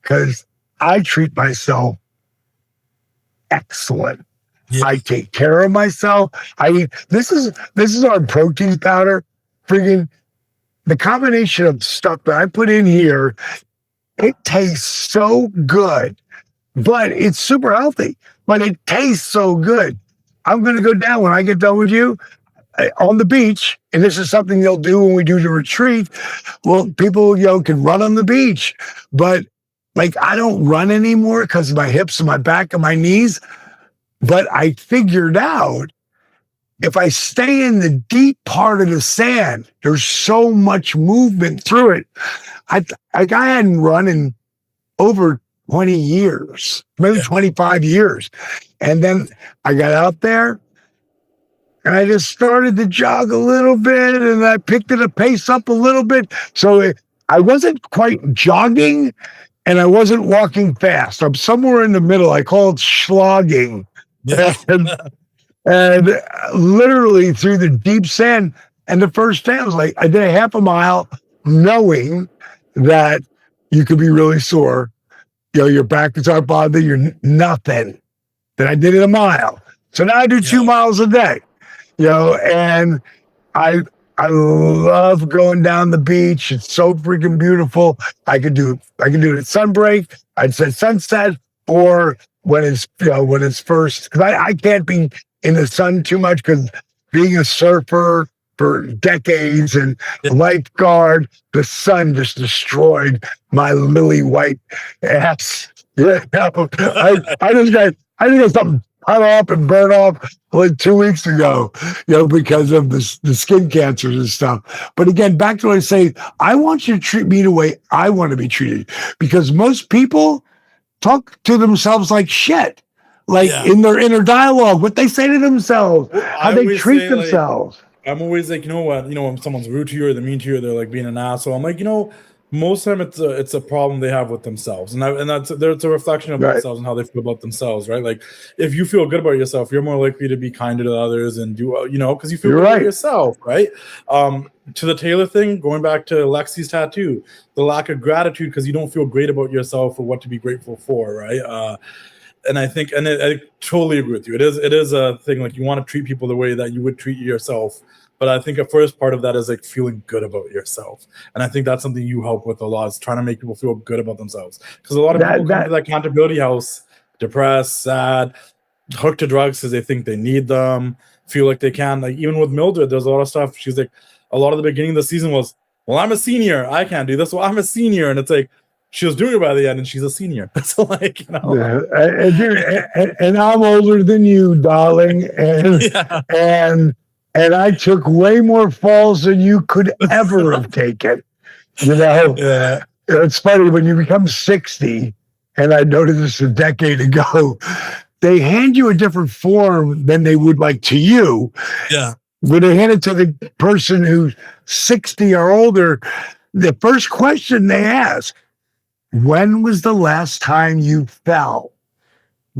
because I treat myself excellent. Yeah. I take care of myself. This is our protein powder. Friggin' the combination of stuff that I put in here, it tastes so good, but it's super healthy, but it tastes so good. I'm going to go down when I get done with you. on the beach, and this is something they'll do when we do the retreat. Well, people, can run on the beach, but like I don't run anymore because of my hips and my back and my knees. But I figured out if I stay in the deep part of the sand, there's so much movement through it. I hadn't run in over 20 years, maybe 25 years. And then I got out there and I just started to jog a little bit and I picked the pace up a little bit. So I wasn't quite jogging and I wasn't walking fast. I'm somewhere in the middle. I call it slogging. And literally through the deep sand. And the first day I was like, I did a half a mile knowing that you could be really sore. Your back is not bothering, you're nothing. Then I did it a mile. So now I do 2 miles a day. And I love going down the beach. It's so freaking beautiful. I can do it at sunbreak, I'd say sunset, or when it's first, because I can't be in the sun too much because being a surfer for decades and lifeguard, the sun just destroyed my lily white ass. I just got something cut off and burnt off like 2 weeks ago, because of the skin cancers and stuff. But again, back to what I say, I want you to treat me the way I want to be treated, because most people talk to themselves like shit, in their inner dialogue, what they say to themselves, how they treat themselves. I'm always like, when someone's rude to you or they're mean to you, or they're like being an asshole. I'm like, most of the time it's a problem they have with themselves, and it's a reflection of themselves and how they feel about themselves, right? Like if you feel good about yourself, you're more likely to be kinder to others and do, because you feel good about yourself, right? To the Taylor thing, going back to Lexy's tattoo, the lack of gratitude because you don't feel great about yourself or what to be grateful for, right? And I think, I totally agree with you. It is a thing, like you want to treat people the way that you would treat yourself. But I think a first part of that is like feeling good about yourself. And I think that's something you help with a lot, is trying to make people feel good about themselves. Because a lot of people come to that accountability house depressed, sad, hooked to drugs because they think they need them, feel like they can. Like even with Mildred, there's a lot of stuff. She's like, a lot of the beginning of the season was, well, I'm a senior, I can't do this. Well, I'm a senior. And it's like, she was doing it by the end, and she's a senior. So, like, and I'm older than you, darling, and I took way more falls than you could ever have taken. It's funny when you become 60, and I noticed this a decade ago. They hand you a different form than they would like to you. Yeah. When they hand it to the person who's 60 or older, the first question they ask, when was the last time you fell?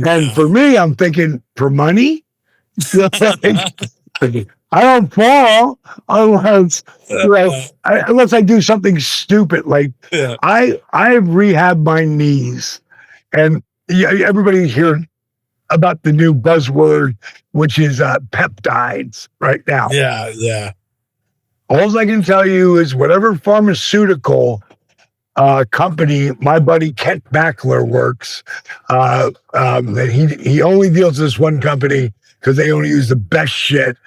And for me, I'm thinking, for money? I don't fall unless I do something stupid. Like I have rehabbed my knees, and everybody hear about the new buzzword, which is peptides right now. Yeah. All I can tell you is whatever pharmaceutical company my buddy Kent Backler works, he only deals with this one company because they only use the best shit,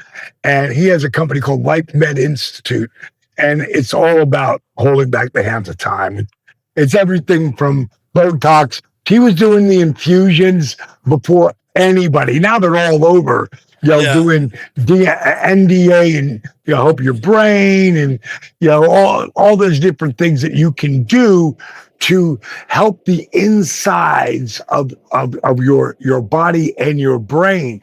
and he has a company called Life Med Institute, and it's all about holding back the hands of time. It's everything from Botox. He was doing the infusions before anybody. Now they're all over, doing NDA and help your brain and all those different things that you can do to help the insides of your body and your brain.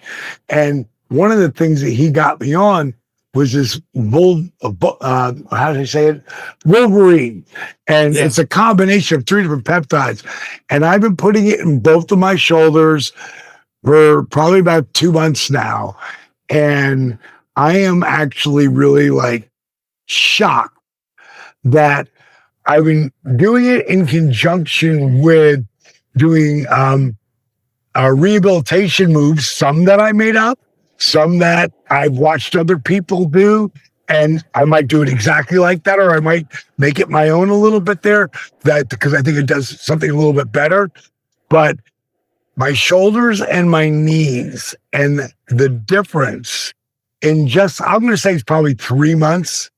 And one of the things that he got me on was this how do you say it? Wolverine. And it's a combination of 3 different peptides. And I've been putting it in both of my shoulders for probably about 2 months now. And I am actually really shocked that I've been doing it in conjunction with doing rehabilitation moves, some that I made up, some that I've watched other people do, and I might do it exactly like that, or I might make it my own a little bit there, because I think it does something a little bit better. But my shoulders and my knees, and the difference in just, I'm going to say it's probably 3 months,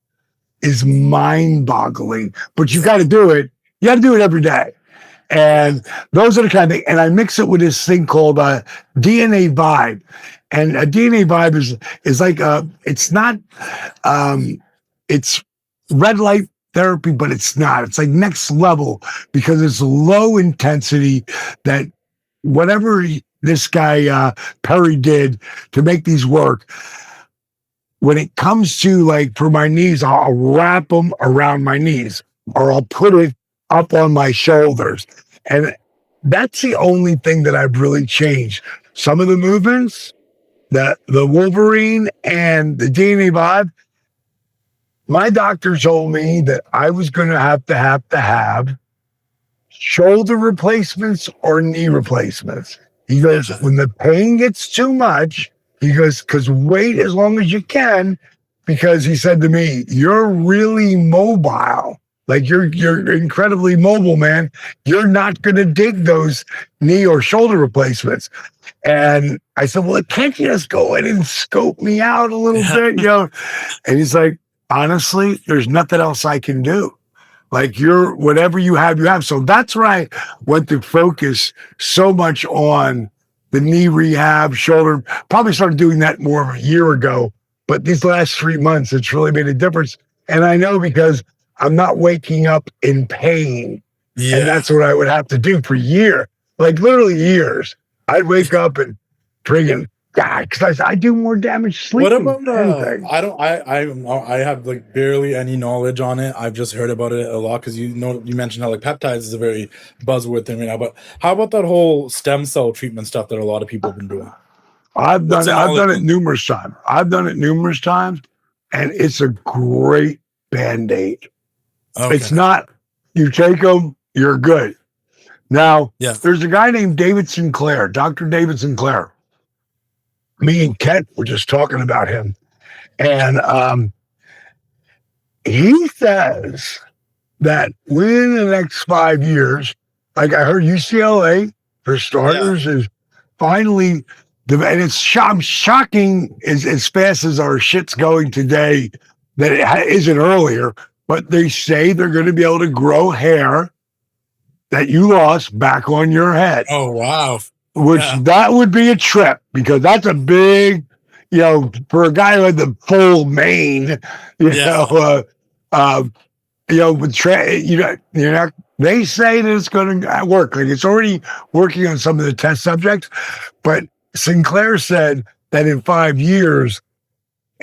is mind-boggling. But you got to do it. You got to do it every day. And those are the kind of things. And I mix it with this thing called DNA vibe. And a DNA vibe is like it's not it's red light therapy, but it's not. It's like next level because it's low intensity. That whatever this guy Perry did to make these work. When it comes to like for my knees, I'll wrap them around my knees or I'll put it up on my shoulders. And that's the only thing that I've really changed. Some of the movements, the Wolverine and the DNA vibe, my doctor told me that I was going to have shoulder replacements or knee replacements. He goes, when the pain gets too much, he goes, because wait as long as you can, because he said to me, you're really mobile. Like you're incredibly mobile, man. You're not going to dig those knee or shoulder replacements. And I said, well, can't you just go in and scope me out a little bit, you know? And he's like, honestly, there's nothing else I can do. Like whatever you have, you have. So that's where I went to focus so much on the knee rehab, shoulder. Probably started doing that more of a year ago, but these last 3 months, it's really made a difference. And I know because I'm not waking up in pain. Yeah. And that's what I would have to do for years, like literally years. I'd wake up and friggin' God, because I do more damage sleeping. What about I have like barely any knowledge on it. I've just heard about it a lot because you mentioned how like peptides is a very buzzword thing right now. But how about that whole stem cell treatment stuff that a lot of people have been doing? I've done it numerous times. And it's a great Band-Aid. Okay. It's not, you take them, you're good. Now, there's a guy named David Sinclair, Dr. David Sinclair. Me and Kent were just talking about him. And he says that within the next 5 years, like I heard UCLA, for starters, is finally, and it's shocking as fast as our shit's going today that it isn't earlier, but they say they're going to be able to grow hair that you lost back on your head. Oh, wow. Which that would be a trip because that's a big, you know, for a guy who had the full mane, with they say that it's going to work. Like it's already working on some of the test subjects, but Sinclair said that in 5 years,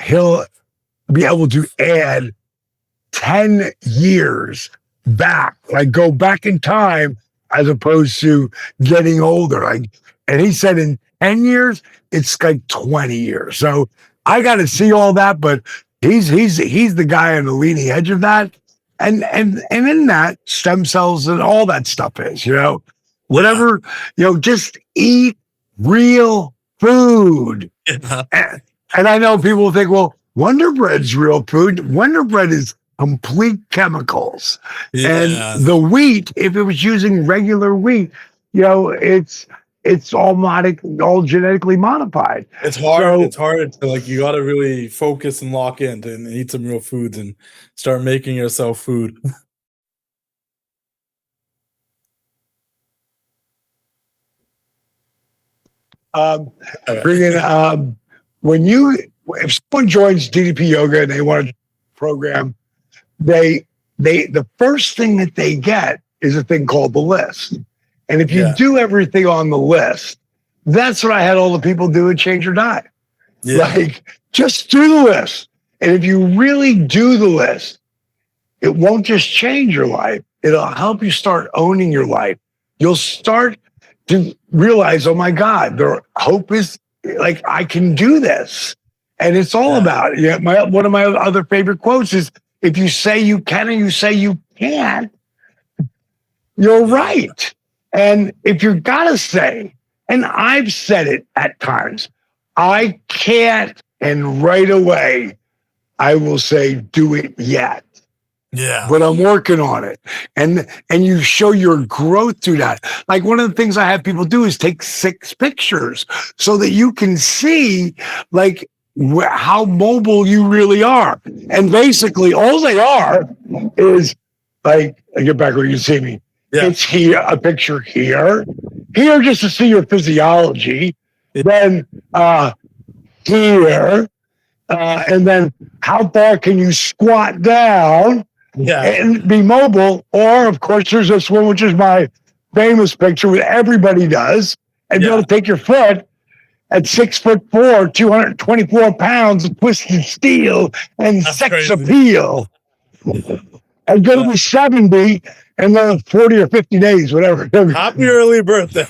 he'll be able to add 10 years back, like go back in time as opposed to getting older. Like, and he said in 10 years, it's like 20 years. So I got to see all that, but he's the guy on the leading edge of that. And in that, stem cells and all that stuff is, you know, whatever, you know, just eat real food. And I know people will think, well, Wonder Bread's real food. Wonder Bread is complete chemicals. And the wheat, if it was using regular wheat, you know, it's all genetically modified. It's hard. So, it's hard to like, you got to really focus and lock in and eat some real foods and start making yourself food. If someone joins DDP Yoga and they want a program, the first thing that they get is a thing called the list. And if you do everything on the list, that's what I had all the people do at Change or Die. Like, just do the list. And if you really do the list, it won't just change your life. It'll help you start owning your life. You'll start to realize, oh my God, the hope is like, I can do this. And it's all about it. One of my other favorite quotes is, if you say you can and you say you can't, you're right. And if you're gotta say, and I've said it at times, I can't, and right away, I will say, do it yet. Yeah. But I'm working on it. And you show your growth through that. Like one of the things I have people do is take 6 pictures so that you can see like how mobile you really are. And basically, all they are is like, I get back where you see me. Yeah. It's here, a picture here just to see your physiology. Then here, and then how far can you squat down and be mobile? Or, of course, there's this one, which is my famous picture, where everybody does, and be able to take your foot at 6'4", 224 pounds of twisted steel and That's sex crazy. Appeal. And go to 70 and then 40 or 50 days, whatever. Happy early birthday.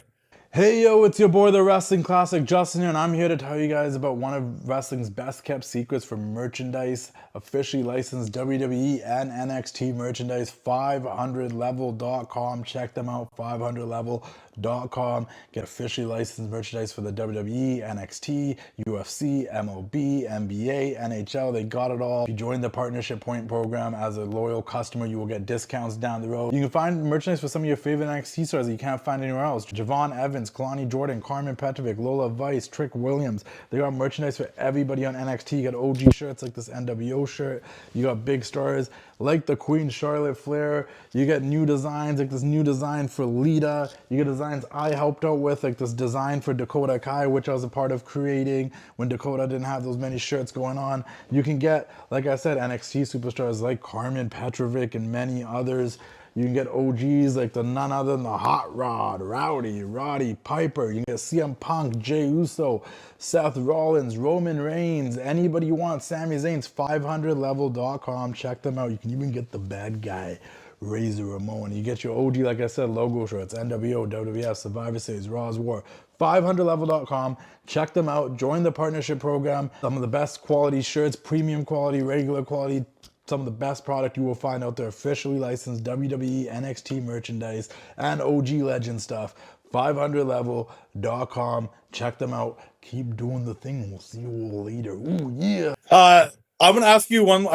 Hey, yo, it's your boy, the Wrestling Classic, Justin here, and I'm here to tell you guys about one of wrestling's best kept secrets for merchandise, officially licensed WWE and NXT merchandise, 500level.com. Check them out, 500level.com. Get officially licensed merchandise for the WWE, NXT, UFC, MLB, NBA, NHL. They got it all. If you join the Partnership Point program as a loyal customer, you will get discounts down the road. You can find merchandise for some of your favorite NXT stars that you can't find anywhere else. Javon Evans, Kalani Jordan, Carmen Petrovic, Lola Vice, Trick Williams. They got merchandise for everybody on NXT. You got OG shirts like this NWO shirt. You got big stars like the Queen Charlotte Flair. You get new designs like this new design for Lita. You get designs I helped out with, like this design for Dakota Kai, which I was a part of creating when Dakota didn't have those many shirts going on. You can get, like I said, NXT superstars like Carmen Petrovic and many others. You can get OGs like the none other than the Hot Rod, Roddy Piper. You can get CM Punk, Jey Uso, Seth Rollins, Roman Reigns, anybody you want. Sami Zayn's 500level.com. Check them out. You can even get the bad guy, Razor Ramon. You get your OG, like I said, logo shirts, NWO, WWF, Survivor Series, Raw's War. 500level.com. Check them out. Join the partnership program. Some of the best quality shirts, premium quality, regular quality. Some of the best product you will find out there, officially licensed WWE, NXT merchandise, and OG legend stuff. 500level.com. Check them out. Keep doing the thing. We'll see you later. Ooh, yeah. I want to ask you one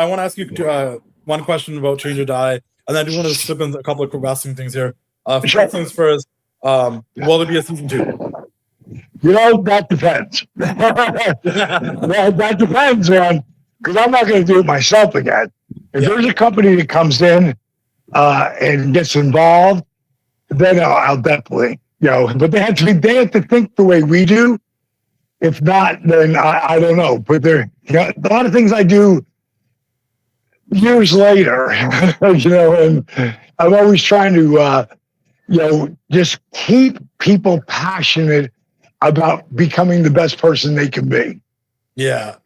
question about Change or Die, and I do want to slip in a couple of wrestling things here. First things first, will there be a season 2? You know, that depends. that depends, man. Because I'm not going to do it myself again. If there's a company that comes in and gets involved, then I'll definitely, but they have to think the way we do. If not, then I don't know. But there, a lot of things I do years later, and I'm always trying to, just keep people passionate about becoming the best person they can be. Yeah.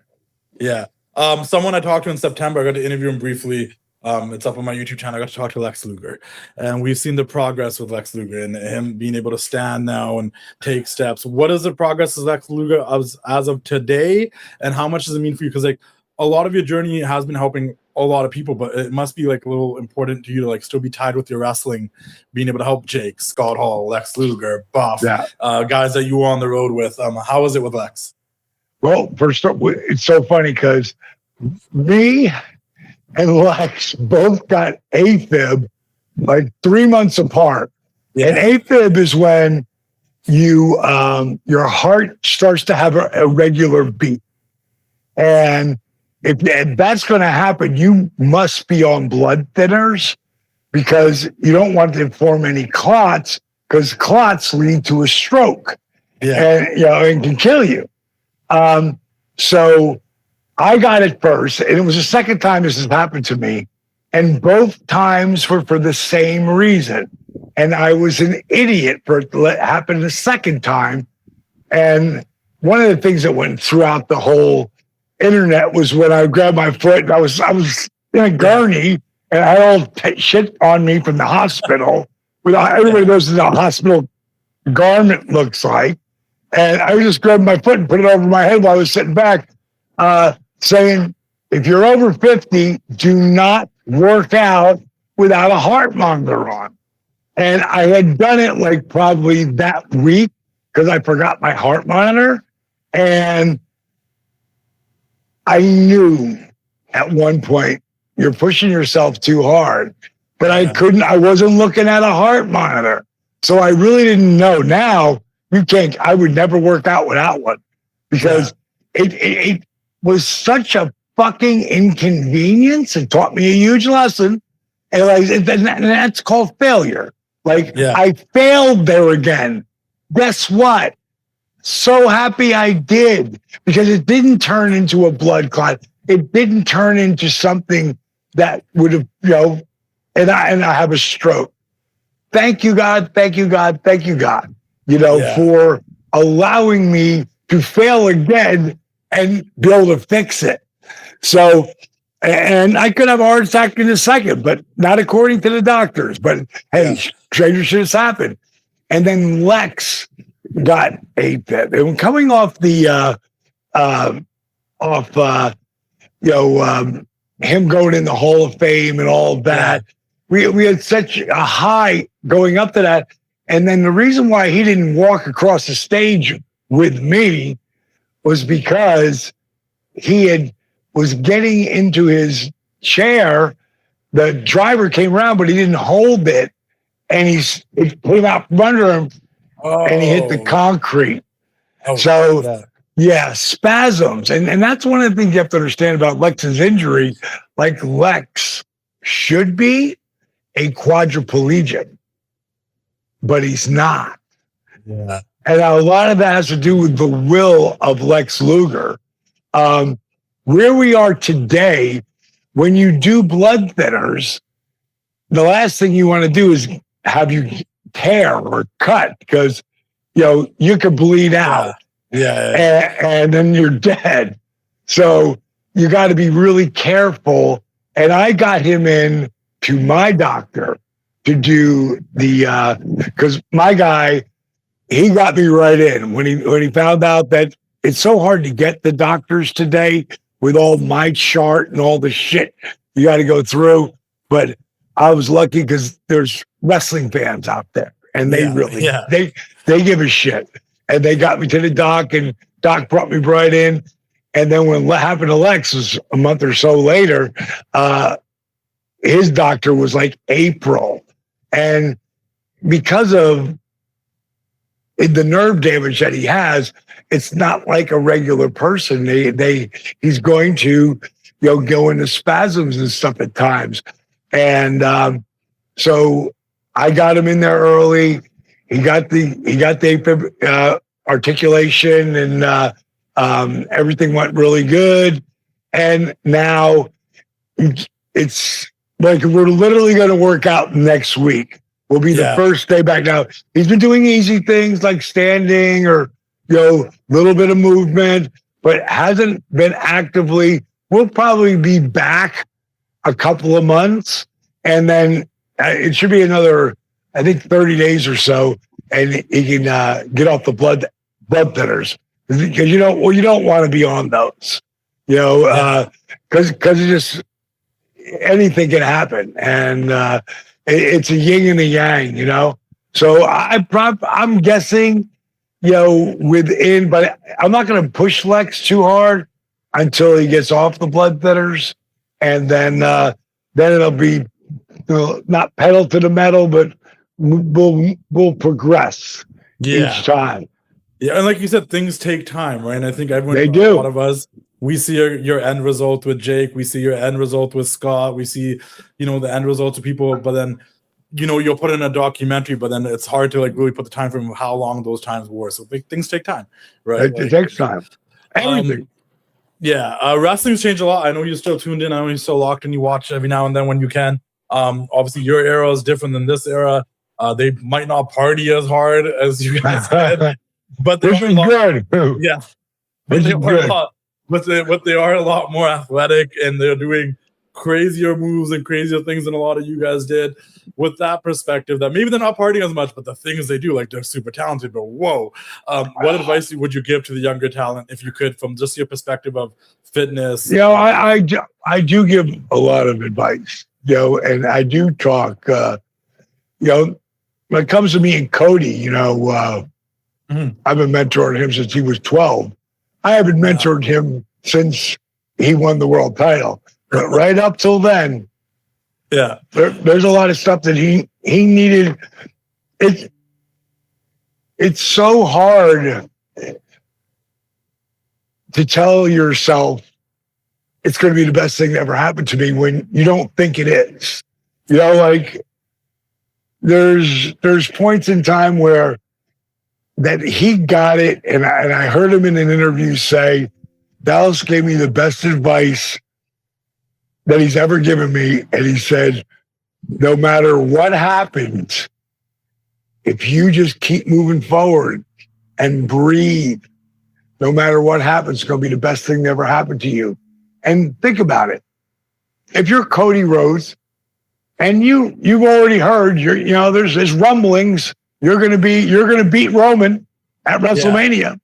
Someone I talked to in September, I got to interview him briefly. It's up on my YouTube channel. I got to talk to Lex Luger, and we've seen the progress with Lex Luger and him being able to stand now and take steps. What is the progress of Lex Luger as of today, and how much does it mean for you? Because like a lot of your journey has been helping a lot of people, but it must be like a little important to you to like still be tied with your wrestling, being able to help Jake, Scott Hall, Lex Luger, Buff, guys that you were on the road with. How is it with Lex? Well, first, it's so funny because me and Lex both got AFib like 3 months apart. Yeah. And AFib is when you your heart starts to have a regular beat. And if that's going to happen, you must be on blood thinners because you don't want to form any clots because clots lead to a stroke. Yeah. And it can kill you. So I got it first, and it was the second time this has happened to me, and both times were for the same reason. And I was an idiot for it to happen the second time. And one of the things that went throughout the whole internet was when I grabbed my foot, and I was in a gurney, and I had all shit on me from the hospital. Everybody knows what a hospital garment looks like. And I just grabbed my foot and put it over my head while I was sitting back, saying, if you're over 50, do not work out without a heart monitor on. And I had done it like probably that week because I forgot my heart monitor. And I knew at one point, you're pushing yourself too hard. But I wasn't looking at a heart monitor. So I really didn't know. Now, I would never work out without one because was such a fucking inconvenience. It taught me a huge lesson. And that's called failure. I failed there again. Guess what? So happy I did, because it didn't turn into a blood clot. It didn't turn into something that would have, and I have a stroke. Thank you, God. Thank you, God. Thank you, God, for allowing me to fail again and be able to fix it. So, and I could have a heart attack in a second, but not according to the doctors. But hey, stranger shit has happened. And then Lex got AFib. And coming off the him going in the Hall of Fame and all of that, we had such a high going up to that. And then the reason why he didn't walk across the stage with me was because he was getting into his chair. The driver came around, but he didn't hold it, and it came out from under him, and he hit the concrete. Spasms. And that's one of the things you have to understand about Lex's injury. Like, Lex should be a quadriplegic, but he's not. Yeah. And a lot of that has to do with the will of Lex Luger. Where we are today, when you do blood thinners, the last thing you want to do is have you tear or cut, because you could bleed out. And then you're dead. So you got to be really careful. And I got him in to my doctor to do because my guy, he got me right in when he found out that it's so hard to get the doctors today with all my chart and all the shit you got to go through. But I was lucky because there's wrestling fans out there, and they they give a shit. And they got me to the doc, and doc brought me right in. And then when what happened to Lex was a month or so later, his doctor was like April. And because of the nerve damage that he has, it's not like a regular person. He's going to go into spasms and stuff at times. And so I got him in there early. He got the AFib articulation, and everything went really good. And now it's like we're literally going to work out next week. Will be the first day back. Now he's been doing easy things like standing or little bit of movement, but hasn't been actively. We'll probably be back a couple of months, and then it should be another, I think, 30 days or so, and he can get off the blood thinners, because you don't want to be on those, because it just anything can happen, and it's a yin and a yang, So I'm guessing, within, but I'm not going to push Lex too hard until he gets off the blood thinners, and then it'll be not pedal to the metal, but we'll progress each time. Yeah, and like you said, things take time, right? And I think everyone, they do. A lot of us, we see your end result with Jake, we see your end result with Scott, we see, the end results of people, but then, you'll put in a documentary, but then it's hard to really put the time frame of how long those times were. So things take time, right? It takes time. Everything. Wrestling's changed a lot. I know you're still tuned in. I know you're still locked in. You watch every now and then when you can. Obviously, your era is different than this era. They might not party as hard as you guys did, but they're good. Yeah, but they are a lot more athletic, and they're doing crazier moves and crazier things than a lot of you guys did. With that perspective, that maybe they're not partying as much, but the things they do, they're super talented. But whoa, what advice would you give to the younger talent, if you could, from just your perspective of fitness? I do give a lot of advice, and I do talk. When it comes to me and Cody, I've been mentoring him since he was 12. I haven't mentored him since he won the world title, but right up till then, there's a lot of stuff that he needed. It's so hard to tell yourself it's going to be the best thing that ever happened to me when you don't think it is. You know, like there's points in time where that he got it, and I heard him in an interview say, Dallas gave me the best advice that he's ever given me, and he said, no matter what happens, if you just keep moving forward and breathe, no matter what happens, it's going to be the best thing that ever happened to you. And think about it. If you're Cody Rhodes and you've already heard, there's rumblings, you're going to beat Roman at WrestleMania. Yeah.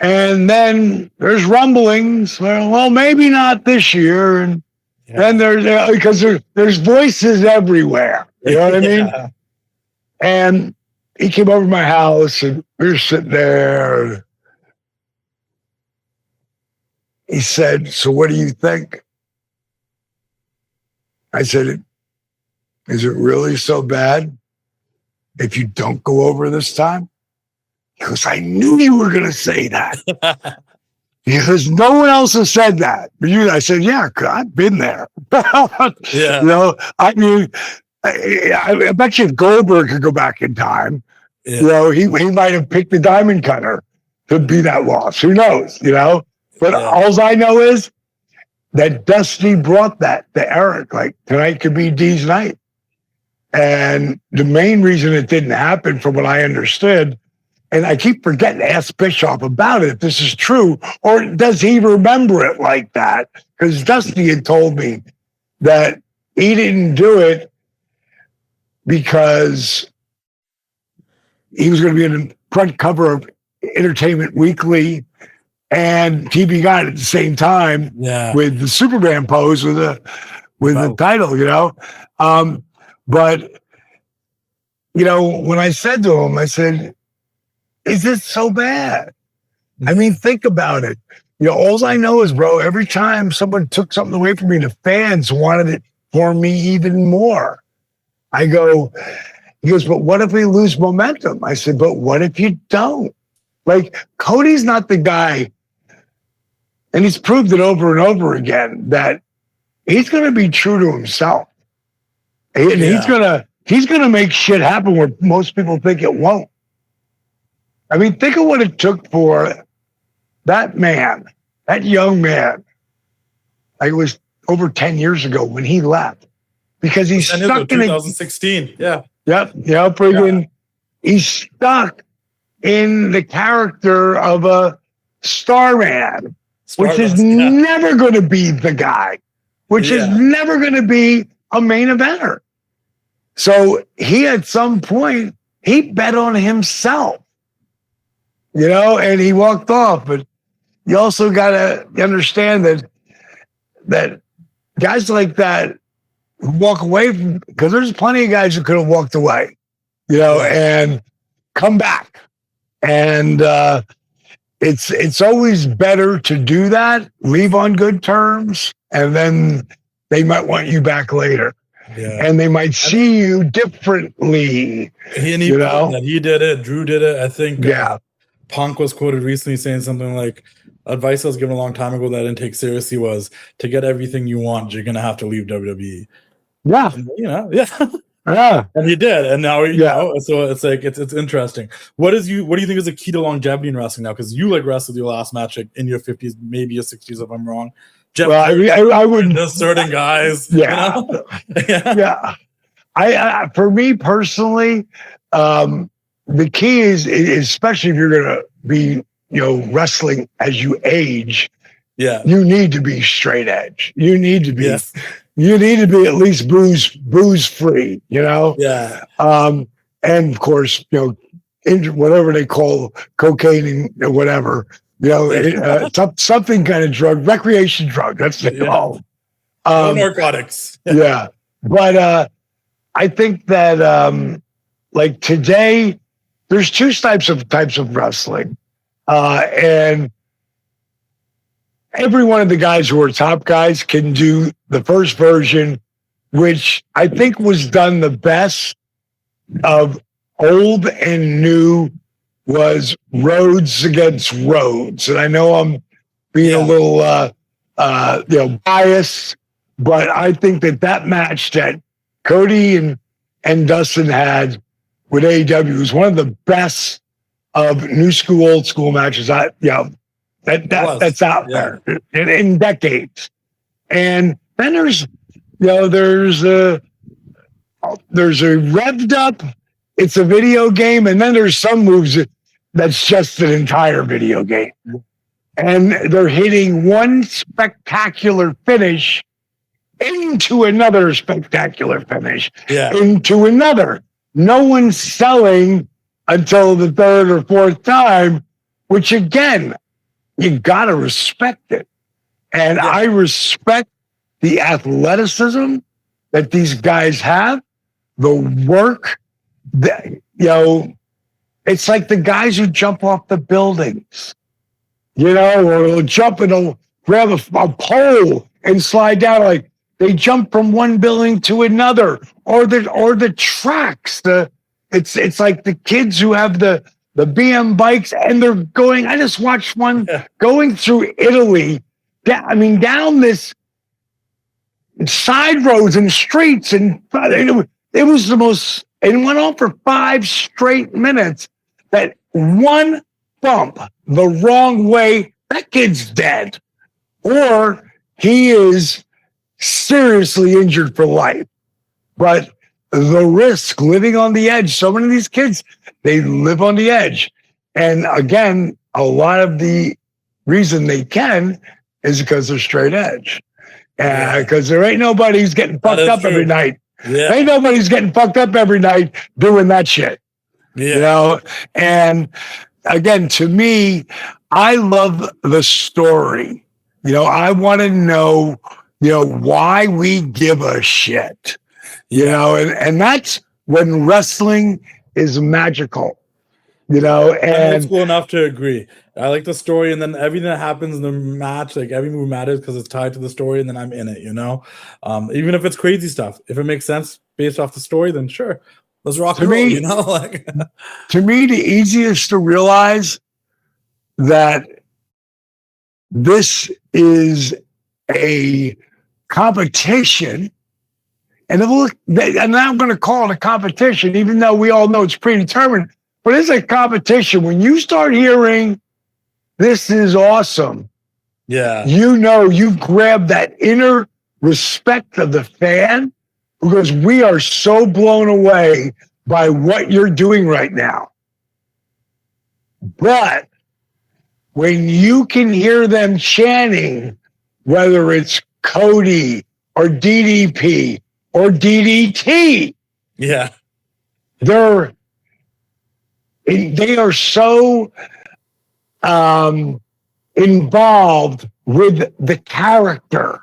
And then there's rumblings, well, maybe not this year. And then because there's voices everywhere. You know what I mean? And he came over to my house and we were sitting there. He said, so what do you think? I said, is it really so bad if you don't go over this time? He goes, I knew you were going to say that. Because no one else has said that. But I said, yeah, I've been there. Yeah. You know, I mean, I bet you if Goldberg could go back in time, you know, he might have picked the diamond cutter to be that loss. Who knows, you know? But all I know is that Dusty brought that to Eric. Like, tonight could be D's night. And the main reason it didn't happen, from what I understood, and I keep forgetting to ask Bischoff about it, if this is true, or does he remember it like that? Because Dusty had told me that he didn't do it because he was going to be in the front cover of Entertainment Weekly and TV Guide at the same time with the Superman pose with the title, you know? But, you know, when I said to him, I said, is this so bad? I mean, think about it. You know, all I know is, bro, every time someone took something away from me, the fans wanted it for me even more. He goes, but what if we lose momentum? I said, but what if you don't? Like, Cody's not the guy, and he's proved it over and over again, that he's going to be true to himself. And he's going to make shit happen where most people think it won't. I mean, think of what it took for that man, that young man. It was over 10 years ago when he left, because he's stuck in 2016. He's stuck in the character of a star man, which is never going to be the guy, which is never going to be a main eventer. So he, at some point, he bet on himself. You know, and he walked off. But you also got to understand that guys like that who walk away from, because there's plenty of guys who could have walked away, you know, and come back. And it's always better to do that, leave on good terms, and then they might want you back later. Yeah. And they might see you differently. He did it. Drew did it. I think. Punk was quoted recently saying something like, advice I was given a long time ago that I didn't take seriously was, to get everything you want, you're going to have to leave WWE. Yeah. And, you know, and he did. And now, you know, so it's like, it's interesting. What do you think is the key to longevity in wrestling now? Because you wrestled your last match in your 50s, maybe your 60s, if I'm wrong. I wouldn't. There's certain guys. Yeah. You know? I for me personally, the key is, especially if you're going to be, you know, wrestling as you age, you need to be straight edge. You need to be, at least booze free, you know? Yeah. And of course, you know, whatever they call cocaine and whatever, you know, something kind of drug, recreation drug. That's what they call. No narcotics. But I think that, like today, there's two types of wrestling. And every one of the guys who are top guys can do the first version, which I think was done the best of old and new, was Rhodes against Rhodes. And I know I'm being a little biased, but I think that match that Cody and Dustin had with AEW was one of the best of new school, old school matches. That's out there in decades. And then there's a revved up. It's a video game, and then there's some moves that's just an entire video game. And they're hitting one spectacular finish into another spectacular finish, into another. No one's selling until the third or fourth time, which again, you gotta respect it. And I respect the athleticism that these guys have, the work that, it's like the guys who jump off the buildings, or they'll jump and they'll grab a pole and slide down. Like they jump from one building to another, or the tracks. It's like the kids who have the BM bikes and they're going. I just watched one going through Italy. Down this side roads and streets, and it was the most. It went on for 5 straight minutes. That one bump the wrong way, that kid's dead, or he is seriously injured for life. But the risk, living on the edge, so many of these kids, they live on the edge. And again, a lot of the reason they can is because they're straight edge. Because there ain't nobody who's getting fucked up every night. Yeah. Ain't nobody's getting fucked up every night doing that shit. Yeah. And again, to me, I love the story. I want to know, why we give a shit. And that's when wrestling is magical. And I'm cool enough to agree. I like the story, and then everything that happens in the match, like every move matters because it's tied to the story, and then I'm in it. Even if it's crazy stuff, if it makes sense based off the story, then sure, let's rock and roll. To me, the easiest to realize that this is a competition, and I'm going to call it a competition, even though we all know it's predetermined. But it's a competition. When you start hearing, this is awesome. Yeah. You grab that inner respect of the fan because we are so blown away by what you're doing right now. But when you can hear them chanting, whether it's Cody or DDP or DDT, they are so involved with the character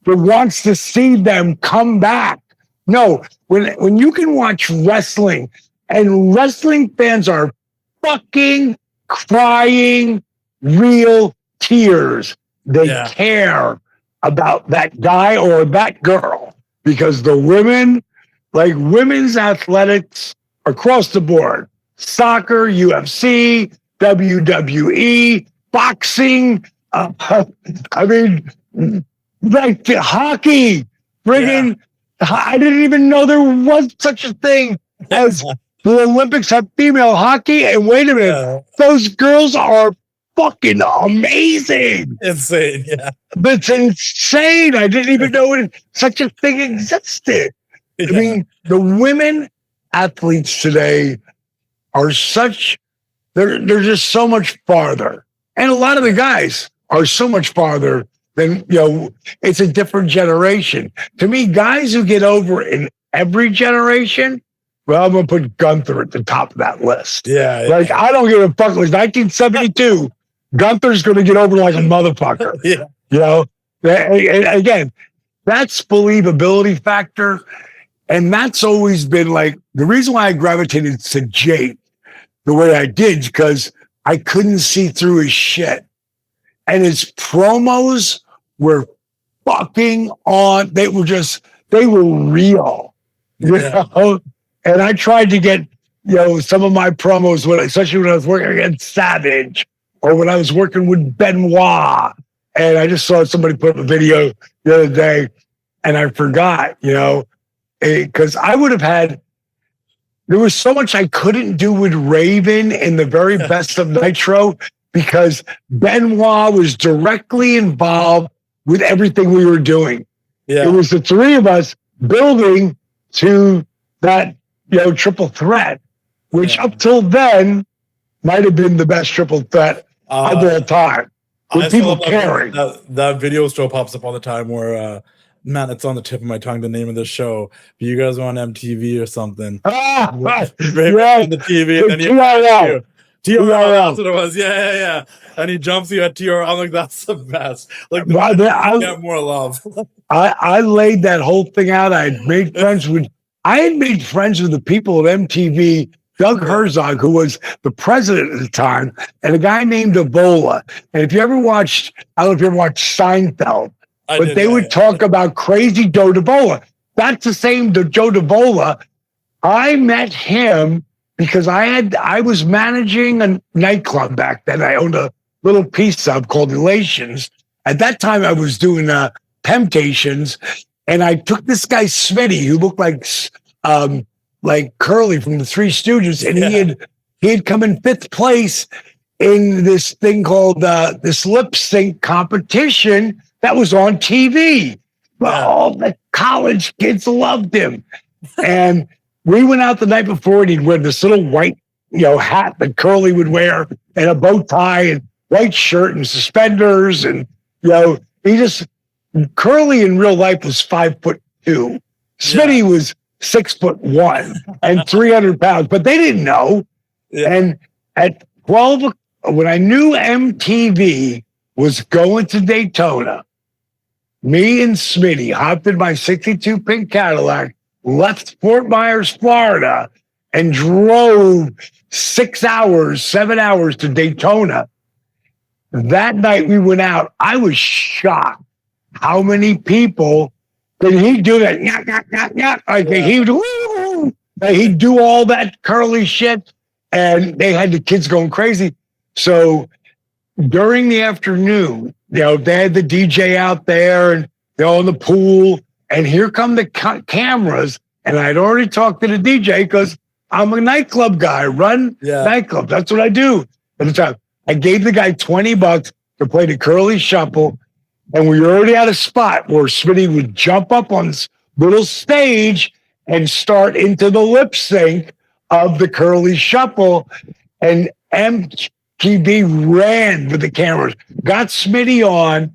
that wants to see them come back. No, when you can watch wrestling, and wrestling fans are fucking crying real tears. They care about that guy or that girl, because the women, like women's athletics across the board, soccer, UFC, WWE, boxing, like hockey, friggin', I didn't even know there was such a thing as the Olympics have female hockey. And wait a minute, those girls are fucking amazing. Insane, That's insane. I didn't even know such a thing existed. The women athletes today are they're just so much farther. And a lot of the guys are so much farther than, it's a different generation. To me, guys who get over in every generation, well, I'm going to put Gunther at the top of that list. I don't give a fuck. It was 1972. Gunther's going to get over like a motherfucker. And again, that's believability factor. And that's always been like the reason why I gravitated to Jake the way I did, because I couldn't see through his shit. And his promos were fucking on. They were real. And I tried to get, some of my promos, especially when I was working against Savage or when I was working with Benoit And I just saw somebody put up a video the other day, and I forgot, because I would have had. There was so much I couldn't do with Raven in the very best of Nitro because Benoit was directly involved with everything we were doing. Yeah. It was the three of us building to that, triple threat, which up till then might have been the best triple threat of all time. With people caring. That video still pops up all the time where, man, it's on the tip of my tongue, the name of the show. But you guys were on MTV or something. Right. On the TV. And then TRL. TRL, that's what it was. Yeah. And he jumps you at TRL. I'm like, that's the best. Like, I get more love. I laid that whole thing out. I had made friends with the people at MTV, Doug Herzog, who was the president at the time, and a guy named Ebola. And if you ever watched, I don't know if you ever watched Seinfeld, but they would talk about crazy Joe DeVola. That's the same Joe DeVola. I met him because I was managing a nightclub back then. I owned a little piece of called Relations. At that time, I was doing Temptations, and I took this guy Smitty, who looked like Curly from the Three Stooges, and he had come in 5th place in this thing called this lip sync competition that was on TV. Well, all the college kids loved him. And we went out the night before, and he'd wear this little white, hat that Curly would wear, and a bow tie, and white shirt, and suspenders, and Curly in real life was 5'2". Smitty was 6'1" and 300 pounds, but they didn't know. Yeah. And at 12, when I knew MTV was going to Daytona, me and Smitty hopped in my 62 pink Cadillac, left Fort Myers, Florida, and drove 7 hours to Daytona. That night we went out, I was shocked how many people did he do that. He'd do all that curly shit, and they had the kids going crazy. So during the afternoon, they had the DJ out there, and they're on the pool, and here come the cameras. And I'd already talked to the DJ because I'm a nightclub guy, run nightclub. That's what I do at the time. I gave the guy $20 to play the curly shuffle, and we already had a spot where Smitty would jump up on this little stage and start into the lip sync of the curly shuffle. And MTV ran with the cameras, got Smitty on,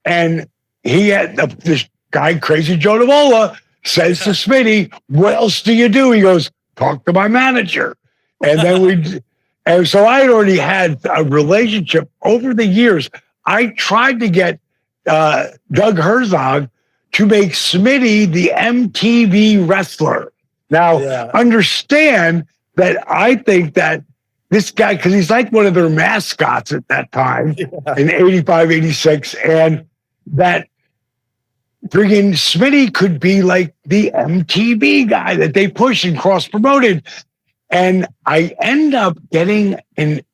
and he had this guy, Crazy Joe DeVola, says to Smitty, "What else do you do?" He goes, "Talk to my manager." And then and so I had already had a relationship over the years. I tried to get Doug Herzog to make Smitty the MTV wrestler. Now, understand that I think that this guy, because he's like one of their mascots at that time in 85, 86, and that friggin' Smitty could be like the MTV guy that they pushed and cross-promoted. And I end up getting an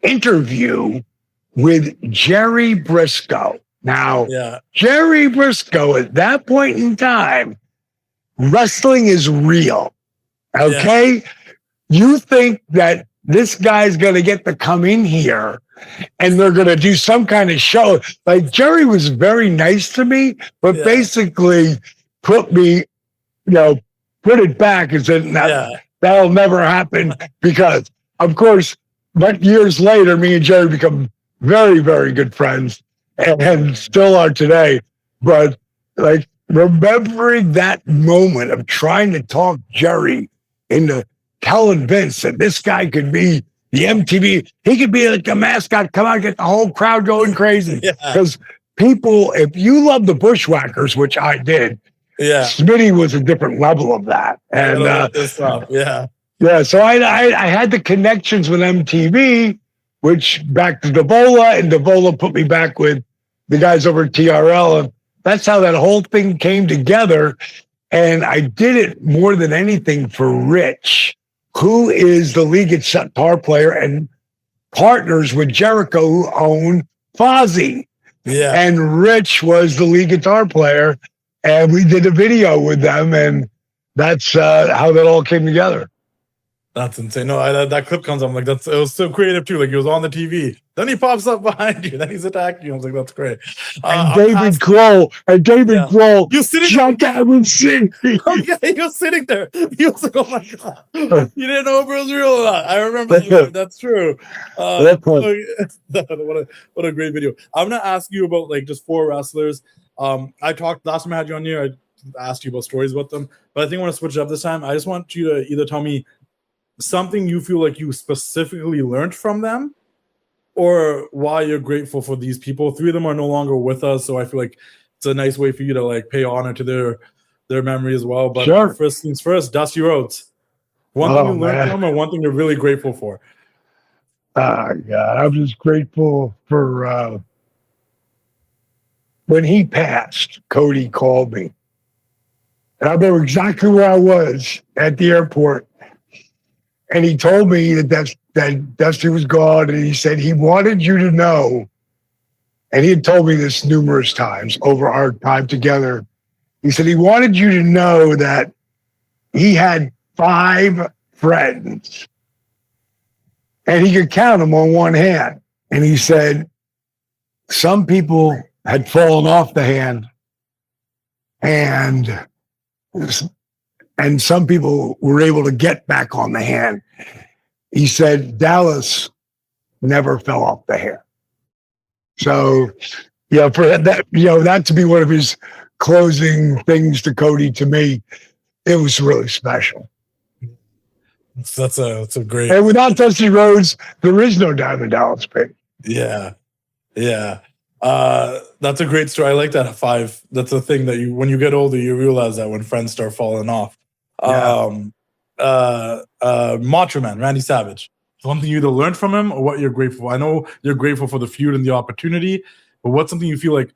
interview with Jerry Briscoe. Now, Jerry Briscoe, at that point in time, wrestling is real. Okay? You think that this guy's going to get to come in here and they're going to do some kind of show. Like, Jerry was very nice to me, but basically put me, put it back and said, that'll never happen because, of course, but years later, me and Jerry become very, very good friends and still are today. But like remembering that moment of trying to talk Jerry into telling Vince that this guy could be the MTV, he could be like a mascot, come out, get the whole crowd going crazy. Because people, if you love the Bushwhackers, which I did, Smitty was a different level of that. And so I had the connections with MTV, which back to DeVola, and DeVola put me back with the guys over at TRL. And that's how that whole thing came together. And I did it more than anything for Rich, who is the lead guitar player and partners with Jericho, who own Fozzy. Yeah. And Rich was the lead guitar player. And we did a video with them. And that's how that all came together. That's insane. No, that clip comes up. I'm like, it was so creative too. Like he was on the TV. Then he pops up behind you. Then he's attacking you. I was like, that's great. And David Grohl you sitting jumped out and sing. Oh yeah, he was sitting there. He was like, oh my God. You didn't know if it was real or not. I remember you. That's true. What a great video. I'm gonna ask you about like just 4 wrestlers. I talked last time I had you on here, I asked you about stories about them, but I think I want to switch it up this time. I just want you to either tell me something you feel like you specifically learned from them, or why you're grateful for these people. 3 of them are no longer with us, so I feel like it's a nice way for you to like pay honor to their memory as well. But sure. First things first, Dusty Rhodes. One thing you learned from, or one thing you're really grateful for? God, I'm just grateful for when he passed. Cody called me, and I remember exactly where I was at the airport. And he told me that Dusty was gone, and he said he wanted you to know, and he had told me this numerous times over our time together. He said he wanted you to know that he had 5 friends, and he could count them on one hand. And he said some people had fallen off the hand, and some people were able to get back on the hand. He said Dallas never fell off the hand. So, for that, that to be one of his closing things to Cody, to me, it was really special. That's a great. And without Dusty Rhodes, there is no Diamond Dallas Page. Yeah. That's a great story. I like that 5. That's a thing that when you get older, you realize that when friends start falling off. Yeah. Macho Man Randy Savage. Something you either learned from him or what you're grateful for. I know you're grateful for the feud and the opportunity, but what's something you feel like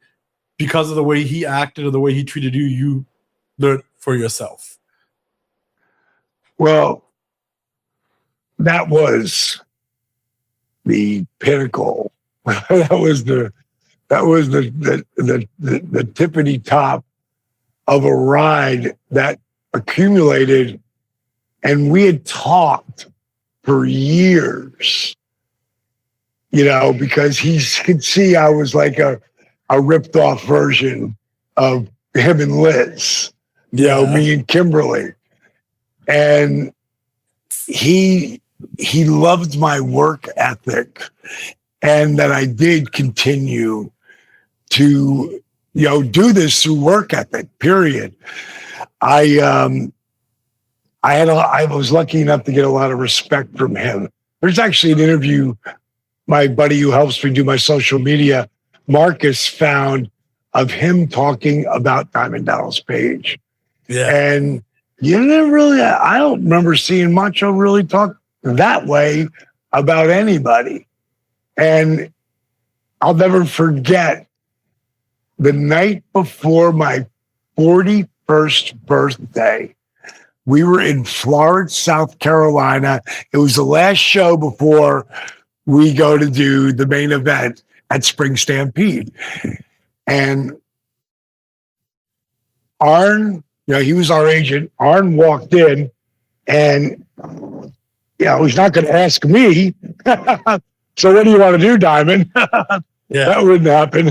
because of the way he acted or the way he treated you, you learned for yourself? Well, that was the pinnacle. that was the tippity top of a ride that accumulated, and we had talked for years, because he could see I was like a ripped off version of him and Liz, me and Kimberly. And he loved my work ethic, and that I did continue to, do this through work ethic, period. I was lucky enough to get a lot of respect from him. There's actually an interview my buddy who helps me do my social media, Marcus, found of him talking about Diamond Dallas Page. Yeah. And I don't remember seeing Macho really talk that way about anybody. And I'll never forget the night before my 41st birthday. We were in Florence, South Carolina. It was the last show before we go to do the main event at Spring Stampede. And Arn, he was our agent. Arn walked in, and he's not going to ask me. So what do you want to do, Diamond? That wouldn't happen.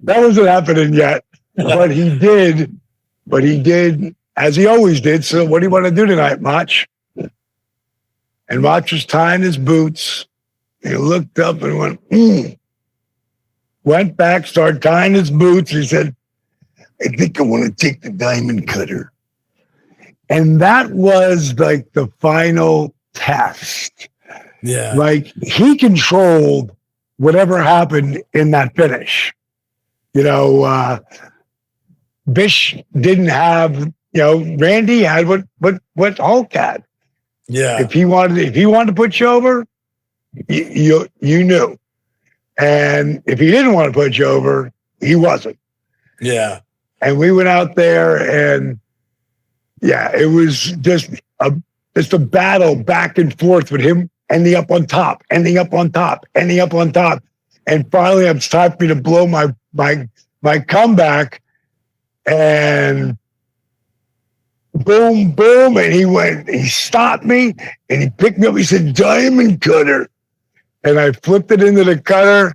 That wasn't happening yet. But he did. As he always did. So what do you want to do tonight, Mach? And Mach was tying his boots. He looked up and went, Went back, started tying his boots. He said, I think I want to take the diamond cutter. And that was like the final test. Yeah. Like he controlled whatever happened in that finish. Bish didn't have, Randy had what Hulk had. Yeah. If he wanted to put you over, you knew. And if he didn't want to put you over, he wasn't. Yeah. And we went out there, and it was just a battle back and forth with him ending up on top. And And finally, it's time for me to blow my comeback. And boom, boom. And he stopped me and he picked me up. He said, diamond cutter. And I flipped it into the cutter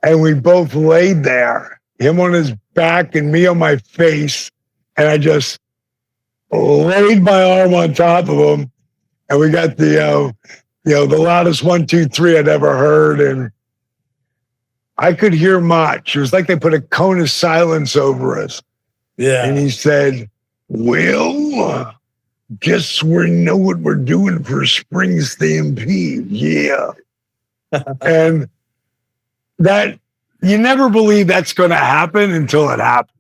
and we both laid there, him on his back and me on my face. And I just laid my arm on top of him. And we got the loudest 1, 2, 3 I'd ever heard. And I could hear Mach. It was like they put a cone of silence over us. Yeah. And he said, well, guess we know what we're doing for spring stampede. Yeah. And that, you never believe that's going to happen until it happens.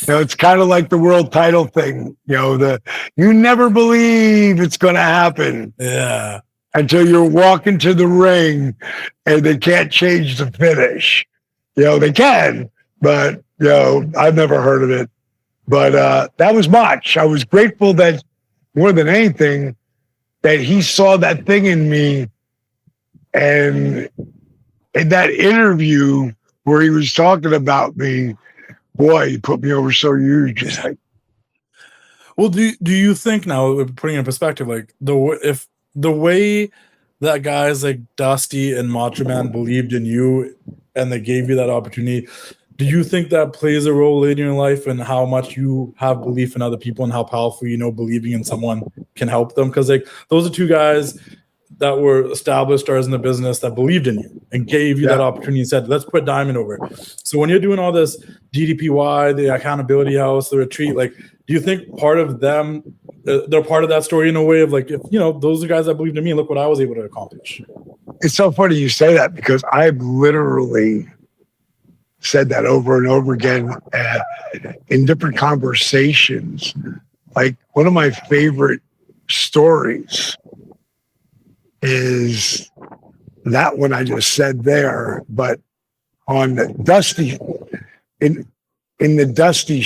It's kind of like the world title thing. You never believe it's going to happen. Yeah. Until you're walking to the ring and they can't change the finish. They can, but, I've never heard of it. But that was Mach. I was grateful that, more than anything, that he saw that thing in me. And in that interview where he was talking about me, boy, you put me over so huge. Well, do you think now, putting in perspective, like if the way that guys like Dusty and Macho Man believed in you and they gave you that opportunity, do you think that plays a role later in your life and how much you have belief in other people and how powerful, believing in someone can help them? Because like those are two guys that were established stars in the business that believed in you and gave you that opportunity and said, let's put Diamond over. So when you're doing all this DDPY, the accountability house, the retreat, like, do you think part of them, they're part of that story in a way of like, if, those are guys that believed in me and look what I was able to accomplish? It's so funny you say that because I've literally said that over and over again in different conversations. Like one of my favorite stories is that one I just said there, but on the Dusty, in the Dusty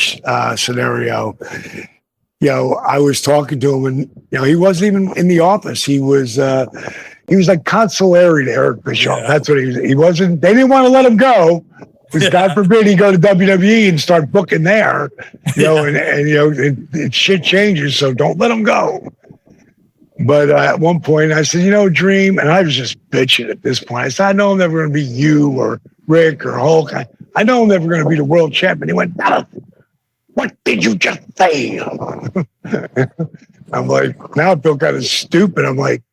scenario, I was talking to him and, he wasn't even in the office. He was like consulary to Eric Bischoff. Yeah. That's what he wasn't, they didn't want to let him go. Because God forbid he go to WWE and start booking there, and shit changes. So don't let him go. But at one point I said, Dream, and I was just bitching at this point. I said, I know I'm never going to be you or Rick or Hulk. I know I'm never going to be the world champion. He went, what did you just say? I'm like, now I feel kind of stupid. I'm like,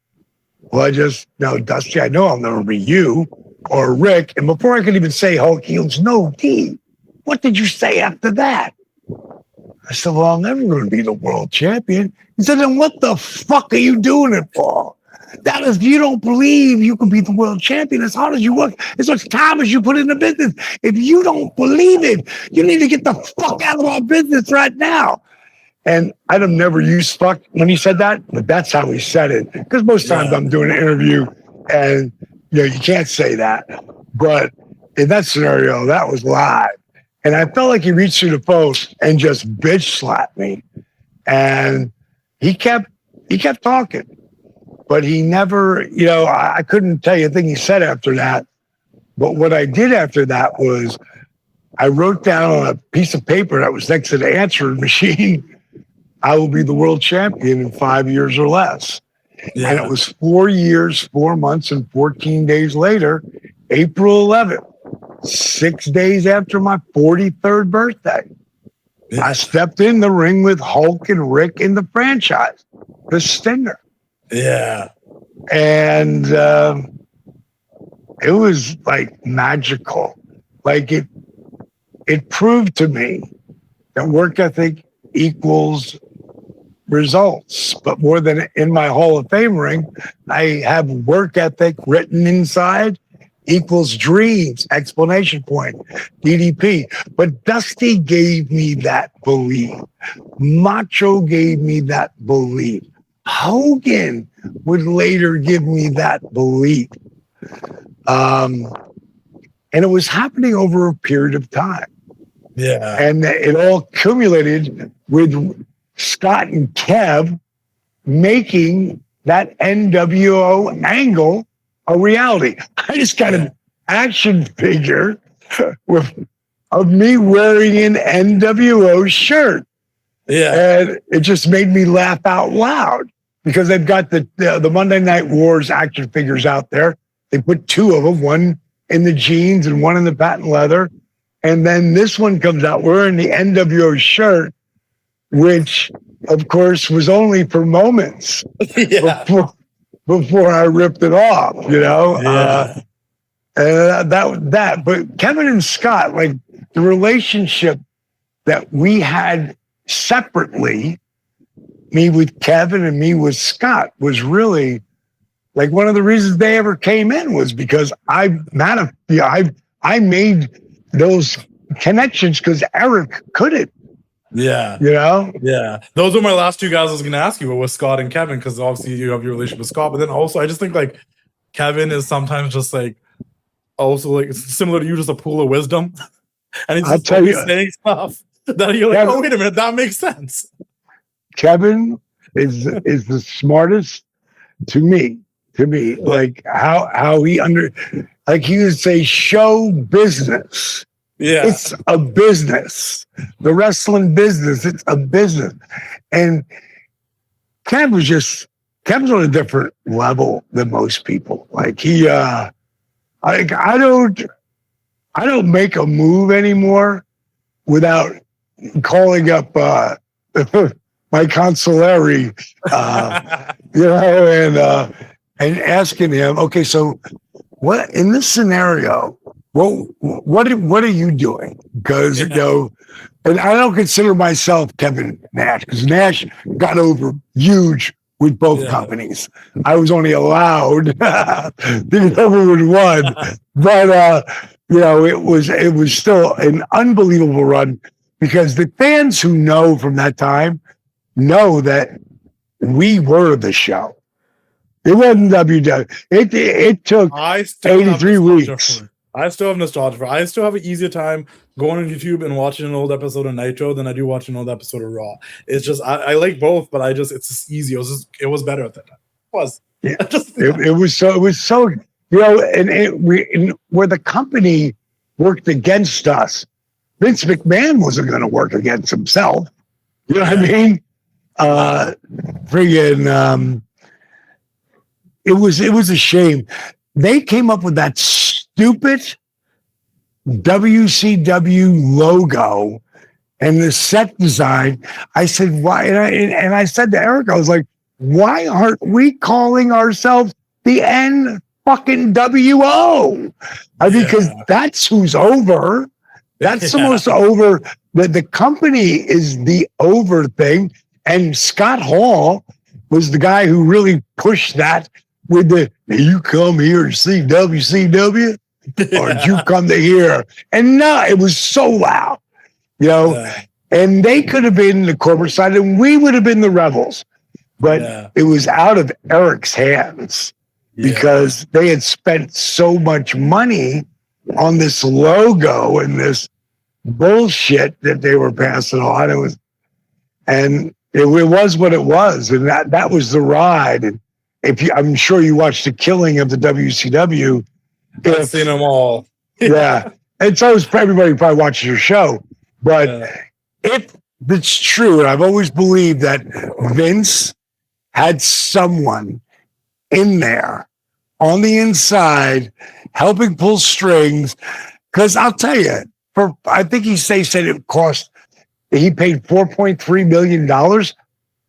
well, Dusty, I know I'll never be you or Rick. And before I could even say Hulk, he goes, no, D, what did you say after that? I said, well, I'm never going to be the world champion. He said, then what the fuck are you doing it for? That is, you don't believe you can be the world champion as hard as you work, as much time as you put in the business. If you don't believe it, you need to get the fuck out of our business right now. And I'd have never used fuck when he said that, but that's how he said it. Because most times I'm doing an interview and, you can't say that. But in that scenario, that was live. And I felt like he reached through the phone and just bitch slapped me. And he kept talking. But he never, I couldn't tell you a thing he said after that. But what I did after that was I wrote down on a piece of paper that was next to the answering machine, I will be the world champion in 5 years or less. Yeah. And it was 4 years, 4 months, and 14 days later, April 11th, 6 days after my 43rd birthday, I stepped in the ring with Hulk and Rick in the franchise, the Stinger. Yeah. And it was like magical. Like it proved to me that work ethic equals results. But more than in my Hall of Fame ring, I have work ethic written inside equals dreams, explanation point, DDP. But Dusty gave me that belief. Macho gave me that belief. Hogan would later give me that belief. And it was happening over a period of time. Yeah. And it all accumulated with Scott and Kev making that NWO angle a reality. I just kind of action figure of me wearing an NWO shirt. Yeah. And it just made me laugh out loud because they've got the Monday Night Wars action figures out there. They put two of them, one in the jeans and one in the patent leather. And then this one comes out wearing the NWO shirt, which, of course, was only for moments before I ripped it off, you know? Yeah. And that. But Kevin and Scott, like the relationship that we had separately, me with Kevin and me with Scott, was really like one of the reasons they ever came in was because I made those connections because Eric couldn't. Yeah. You know? Yeah. Those were my last two guys I was going to ask you, with Scott and Kevin, because obviously you have your relationship with Scott, but then also I just think like Kevin is sometimes just like also like similar to you, just a pool of wisdom. And he's just saying stuff that you're like, Kevin, oh, wait a minute, that makes sense. Kevin is the smartest to me. Like how he like he would say show business. Yeah. It's a business. The wrestling business, it's a business. And Kevin's on a different level than most people. Like he I don't make a move anymore without calling up my consigliere, you know, and asking him, okay, so what in this scenario, what are you doing? Because you know, and I don't consider myself Kevin Nash because Nash got over huge with both companies. I was only allowed to get over with one, but you know, it was still an unbelievable run because the fans who know from that time know that we were the show. It wasn't WWE. It took 83 weeks. I still have nostalgia for. I still have an easier time going on YouTube and watching an old episode of Nitro than I do watching an old episode of Raw. It's just I like both, but it's just easy. It was better at that time. It was. Yeah. it was so you know, and where the company worked against us, Vince McMahon wasn't going to work against himself. You know what I mean? It was a shame. They came up with that stupid WCW logo and the set design. I said, why? And I said to Eric, I was like, why aren't we calling ourselves the N-fucking-W-O? Because that's who's over. That's the most over. The company is the over thing. And Scott Hall was the guy who really pushed that with you come here to see WCW or did you come to here? And no, it was so loud, you know, and they could have been the corporate side and we would have been the rebels, but it was out of Eric's hands because they had spent so much money on this logo and this bullshit that they were passing on. It was what it was. And that was the ride. And I'm sure you watched the killing of the WCW. I've seen them all. Yeah. And so everybody probably watches your show. But if it's true, and I've always believed that Vince had someone in there on the inside helping pull strings. Because I'll tell you, I think he said it cost, he paid $4.3 million.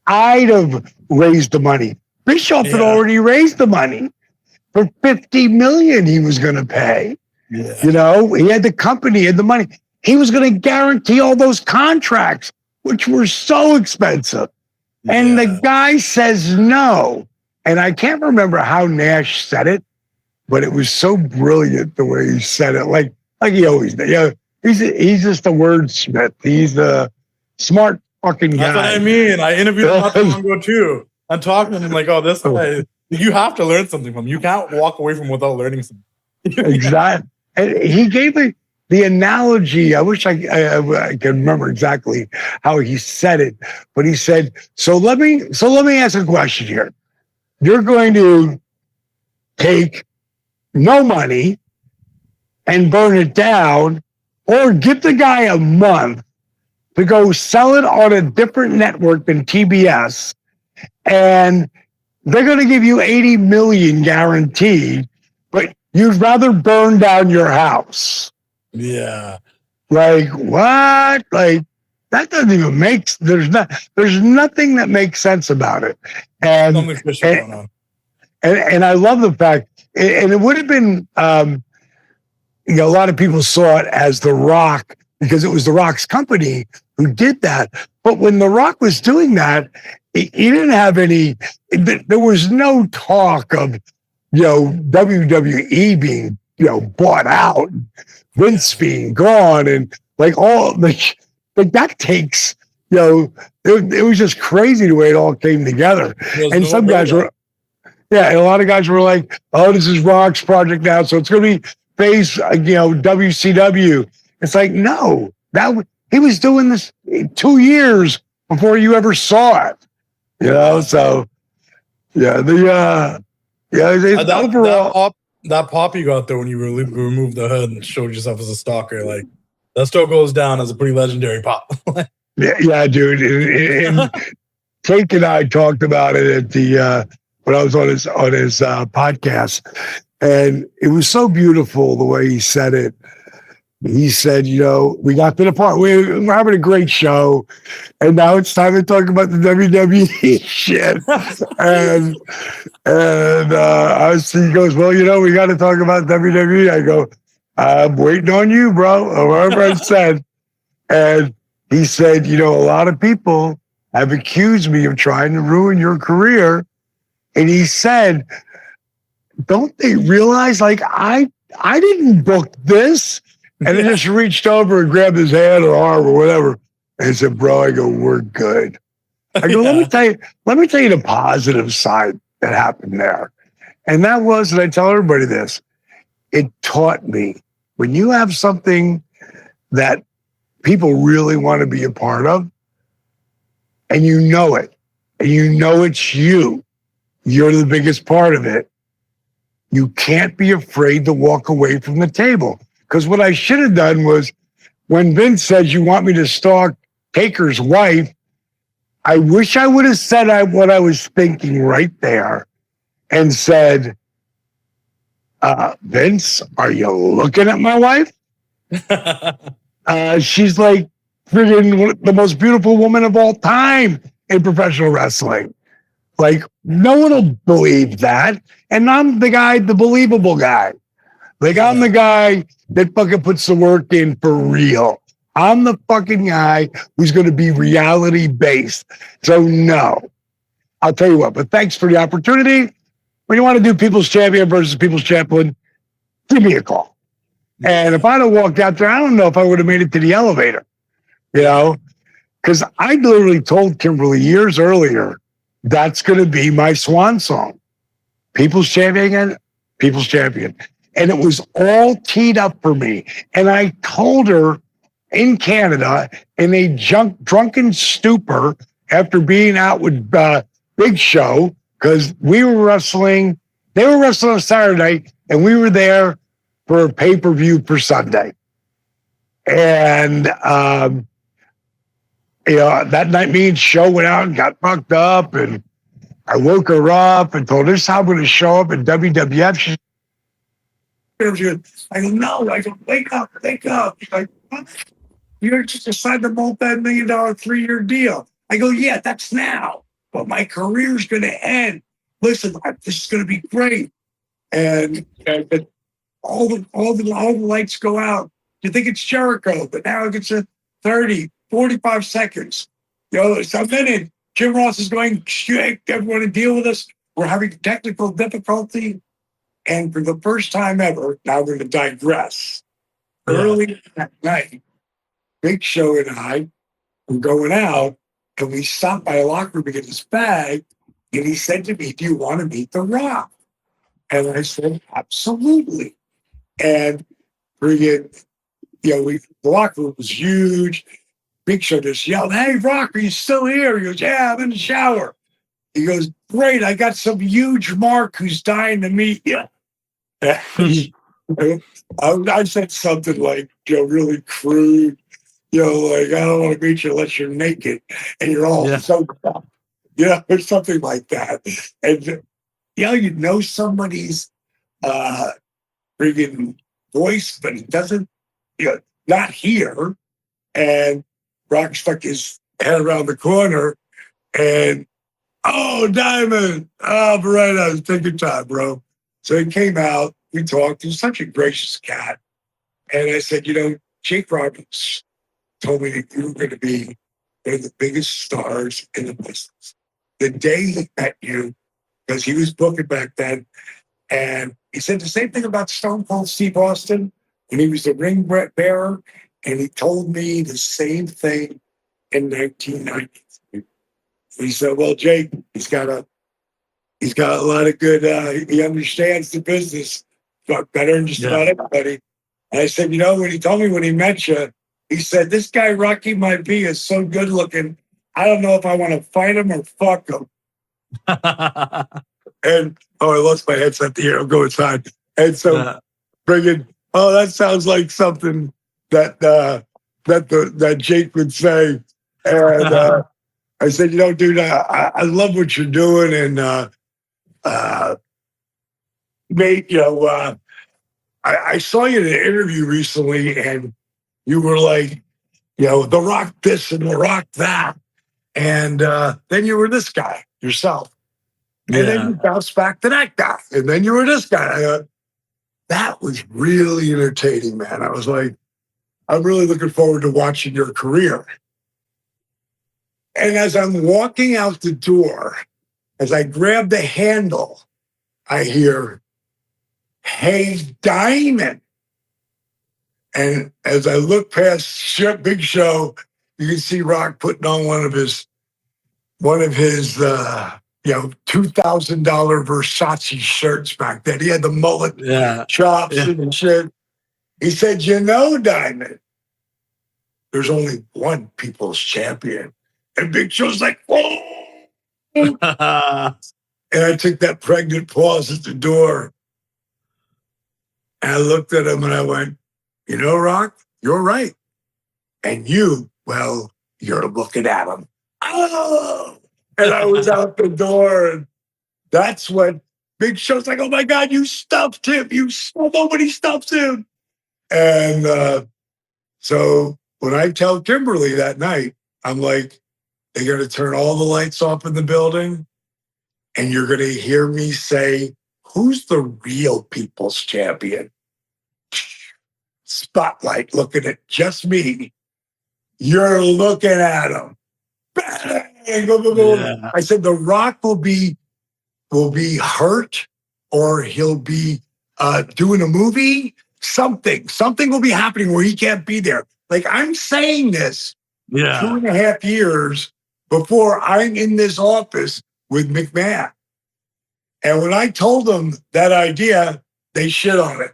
I'd have raised the money. Bischoff had already raised the money for $50 million he was going to pay. Yeah. You know, he had the company, he had the money. He was going to guarantee all those contracts, which were so expensive. And the guy says no. And I can't remember how Nash said it, but it was so brilliant the way he said it. Like he always did. Yeah, he's just a wordsmith. He's a smart fucking guy. That's what I mean. I interviewed him not too long ago too. I'm talking to him like, oh, this guy, you have to learn something from him. You can't walk away from without learning something. Exactly. And he gave me the analogy. I wish I could remember exactly how he said it, but he said, so let me ask a question here. You're going to take no money and burn it down, or give the guy a month to go sell it on a different network than TBS, and they're going to give you 80 million guaranteed, but you'd rather burn down your house. Yeah. Like, what? Like, that doesn't even make, there's nothing that makes sense about it. And I love the fact, and it would have been, you know, a lot of people saw it as The Rock because it was The Rock's company who did that. But when The Rock was doing that, he didn't have any, there was no talk of, you know, WWE being, you know, bought out, Vince being gone, and like all, like that takes, you know, it was just crazy the way it all came together. And some guys were, yeah, and a lot of guys were like, oh, this is Rock's project now, so it's going to be face, you know, WCW. It's like, no, he was doing this 2 years before you ever saw it, you know. So yeah, that pop you got there when you removed the hood and showed yourself as a stalker, like that still goes down as a pretty legendary pop. yeah, dude. And Kate and I talked about it at the when I was on his podcast. And it was so beautiful the way he said it. He said, you know, we got to the part, we're having a great show, and now it's time to talk about the WWE shit. He goes, well, you know, we got to talk about WWE. I go, I'm waiting on you, bro, or whatever I said. And he said, you know, a lot of people have accused me of trying to ruin your career. And he said, don't they realize, like, I didn't book this? And I just reached over and grabbed his hand or arm or whatever and said, bro, I go, we're good. I go, let me tell you the positive side that happened there. And that was, and I tell everybody this, it taught me, when you have something that people really want to be a part of, and you know it, and you know it's you're the biggest part of it, you can't be afraid to walk away from the table. Because what I should have done was, when Vince says, you want me to stalk Taker's wife, I wish I would have said what I was thinking right there and said, Vince, are you looking at my wife? She's like friggin' the most beautiful woman of all time in professional wrestling. Like, no one will believe that. And I'm the guy, the believable guy. Like, I'm the guy that fucking puts the work in for real. I'm the fucking guy who's going to be reality based. So no, I'll tell you what, but thanks for the opportunity. When you want to do People's Champion versus People's Champion, give me a call. And if I'd have walked out there, I don't know if I would have made it to the elevator, you know, because I literally told Kimberly years earlier, that's going to be my swan song. People's Champion, People's Champion. And it was all teed up for me. And I told her in Canada in a drunken stupor after being out with Big Show, because we were wrestling, they were wrestling on Saturday, and we were there for a pay-per-view for Sunday. And, you know, that night me and Show went out and got fucked up, and I woke her up and told her, this is how I'm going to show up in WWF. She's I go, no. I go, wake up. She's like, what? You're just signed a multi-million-dollar 3-year deal. I go, yeah, that's now, but my career's going to end. Listen, this is going to be great. And all the lights go out. You think it's Jericho, but now it gets to 30, 45 seconds. You know, so a minute. Jim Ross is going, everyone to deal with us. We're having technical difficulty. And for the first time ever, now we're going to digress. Early that night, Big Show and I were going out, and we stopped by a locker room to get his bag, and he said to me, do you want to meet The Rock? And I said, absolutely. And the locker room was huge. Big Show just yelled, hey, Rock, are you still here? He goes, yeah, I'm in the shower. He goes, great, I got some huge mark who's dying to meet you. I said something like, really crude, like, I don't want to meet you unless you're naked and you're all so up, or something like that. And, you know somebody's friggin' voice, but it doesn't, not here. And Rock stuck his head around the corner and, oh, Diamond. Oh, Beretta, take your time, bro. So he came out, we talked. He was such a gracious cat. And I said, Jake Roberts told me that you were going to be one of the biggest stars in the business. The day he met you, because he was booking back then, and he said the same thing about Stone Cold Steve Austin when he was the ring bearer, and he told me the same thing in 1990. He said, well, Jake, he's got a lot of good, he understands the business better than just about everybody. And I said, when he told me when he met you, he said, this guy Rocky might be is so good looking, I don't know if I want to fight him or fuck him. And, I lost my headset here. I'll go inside. And so that sounds like something that Jake would say. And I said, dude, I love what you're doing. And mate, I saw you in an interview recently and you were like, The Rock this and The Rock that. And then you were this guy yourself. And then you bounced back to that guy. And then you were this guy. I thought, that was really entertaining, man. I was like, I'm really looking forward to watching your career. And as I'm walking out the door, as I grab the handle, I hear, hey, Diamond. And as I look past Big Show, you can see Rock putting on one of his $2,000 Versace shirts back then. He had the mullet chops and shit. He said, Diamond, there's only one people's champion. And Big Show's like, whoa. And I took that pregnant pause at the door. And I looked at him and I went, Rock, you're right. And you're looking at him. Oh! And I was out the door. And that's when Big Show's like, oh my God, you stuffed him. Nobody stuffs him. And so when I tell Kimberly that night, I'm like, they're going to turn all the lights off in the building. And you're going to hear me say, who's the real people's champion? Spotlight looking at just me. You're looking at him. Bang! Yeah. I said, The Rock will be hurt or he'll be doing a movie. Something will be happening where he can't be there. Like, I'm saying this 2.5 years before I'm in this office with McMahon. And when I told them that idea, they shit on it.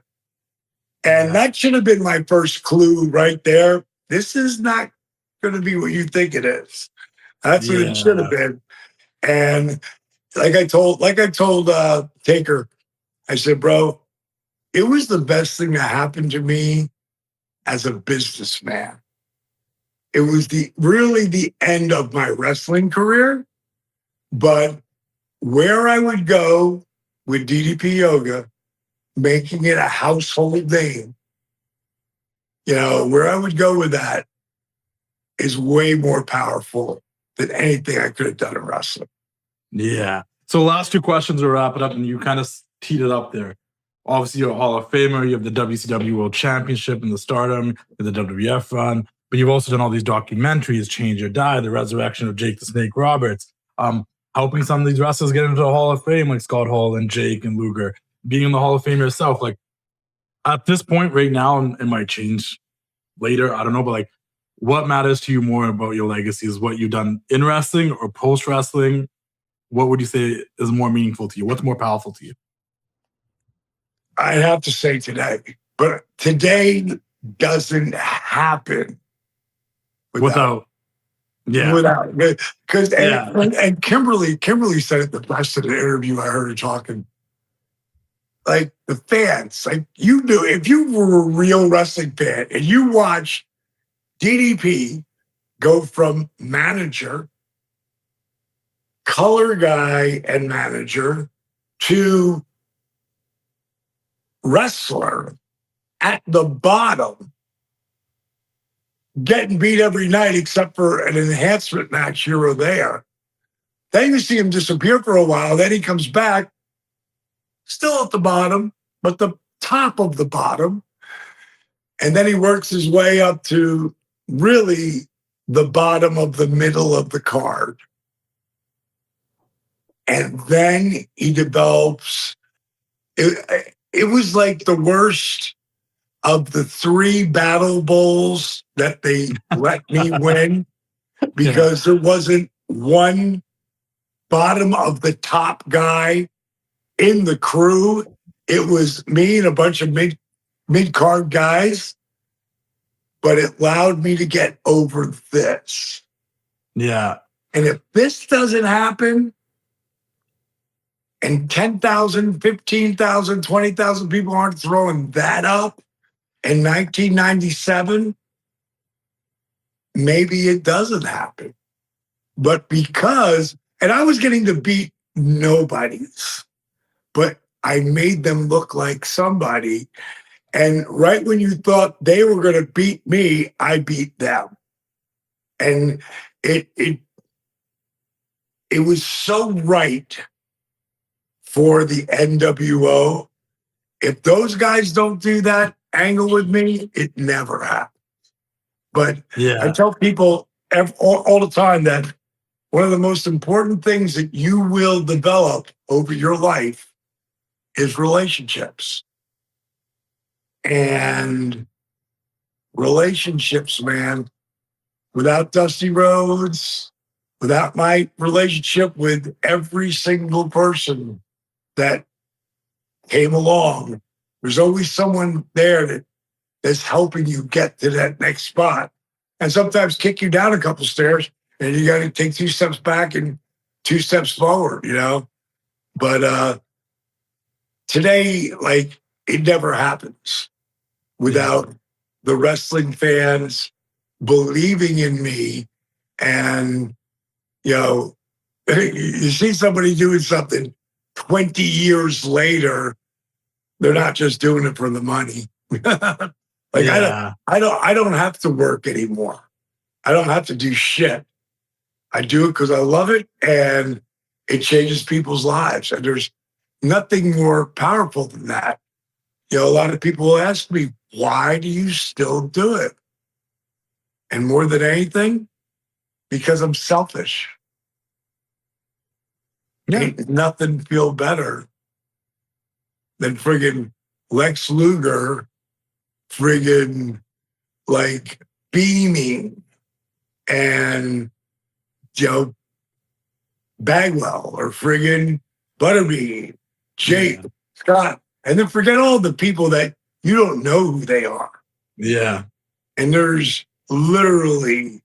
And that should have been my first clue right there. This is not going to be what you think it is. That's what it should have been. And like I told Taker, I said, bro, it was the best thing that happened to me as a businessman. It was really the end of my wrestling career. But where I would go with DDP Yoga, making it a household name, where I would go with that is way more powerful than anything I could have done in wrestling. Yeah. So last two questions to wrap it up, and you kind of teed it up there. Obviously, you're a Hall of Famer. You have the WCW World Championship and the Stardom, the WWF run, but you've also done all these documentaries, Change or Die, the resurrection of Jake the Snake Roberts, helping some of these wrestlers get into the Hall of Fame, like Scott Hall and Jake and Luger, being in the Hall of Fame yourself. Like, at this point right now, and it might change later, I don't know, but like, what matters to you more about your legacy? Is what you've done in wrestling or post wrestling? What would you say is more meaningful to you? What's more powerful to you? I'd have to say today, but today doesn't happen without. Because and Kimberly said it the best in the interview I heard her talking. like the fans, like you do, if you were a real wrestling fan and you watched DDP go from manager, color guy and manager to wrestler at the bottom, getting beat every night except for an enhancement match here or there. Then you see him disappear for a while. Then he comes back, still at the bottom, but the top of the bottom. And then he works his way up to really the bottom of the middle of the card. And then he develops, it was like the worst of the 3 battle bowls that they let me win, because there wasn't one bottom of the top guy in the crew. It was me and a bunch of mid-card guys, but it allowed me to get over this. Yeah. And if this doesn't happen, and 10,000, 15,000, 20,000 people aren't throwing that up in 1997, maybe it doesn't happen. But because, and I was getting to beat nobodies, but I made them look like somebody. And right when you thought they were going to beat me, I beat them. And it was so right for the NWO. If those guys don't do that angle with me, it never happens. But I tell people all the time that one of the most important things that you will develop over your life is relationships. And relationships, man, without Dusty Rhodes, without my relationship with every single person that came along, there's always someone there that's helping you get to that next spot. And sometimes kick you down a couple stairs, and you got to take 2 steps back and 2 steps forward, you know? But today, like, it never happens without the wrestling fans believing in me. And, you know, you see somebody doing something 20 years later, they're not just doing it for the money. I don't have to work anymore. I don't have to do shit. I do it because I love it, and it changes people's lives. And there's nothing more powerful than that. You know, a lot of people will ask me, why do you still do it? And more than anything, because I'm selfish. Ain't nothing feel better than friggin' Lex Luger friggin' like beaming, and, you know, Bagwell or friggin' Butterbean, Jake, Scott, and then forget all the people that you don't know who they are. Yeah. And there's literally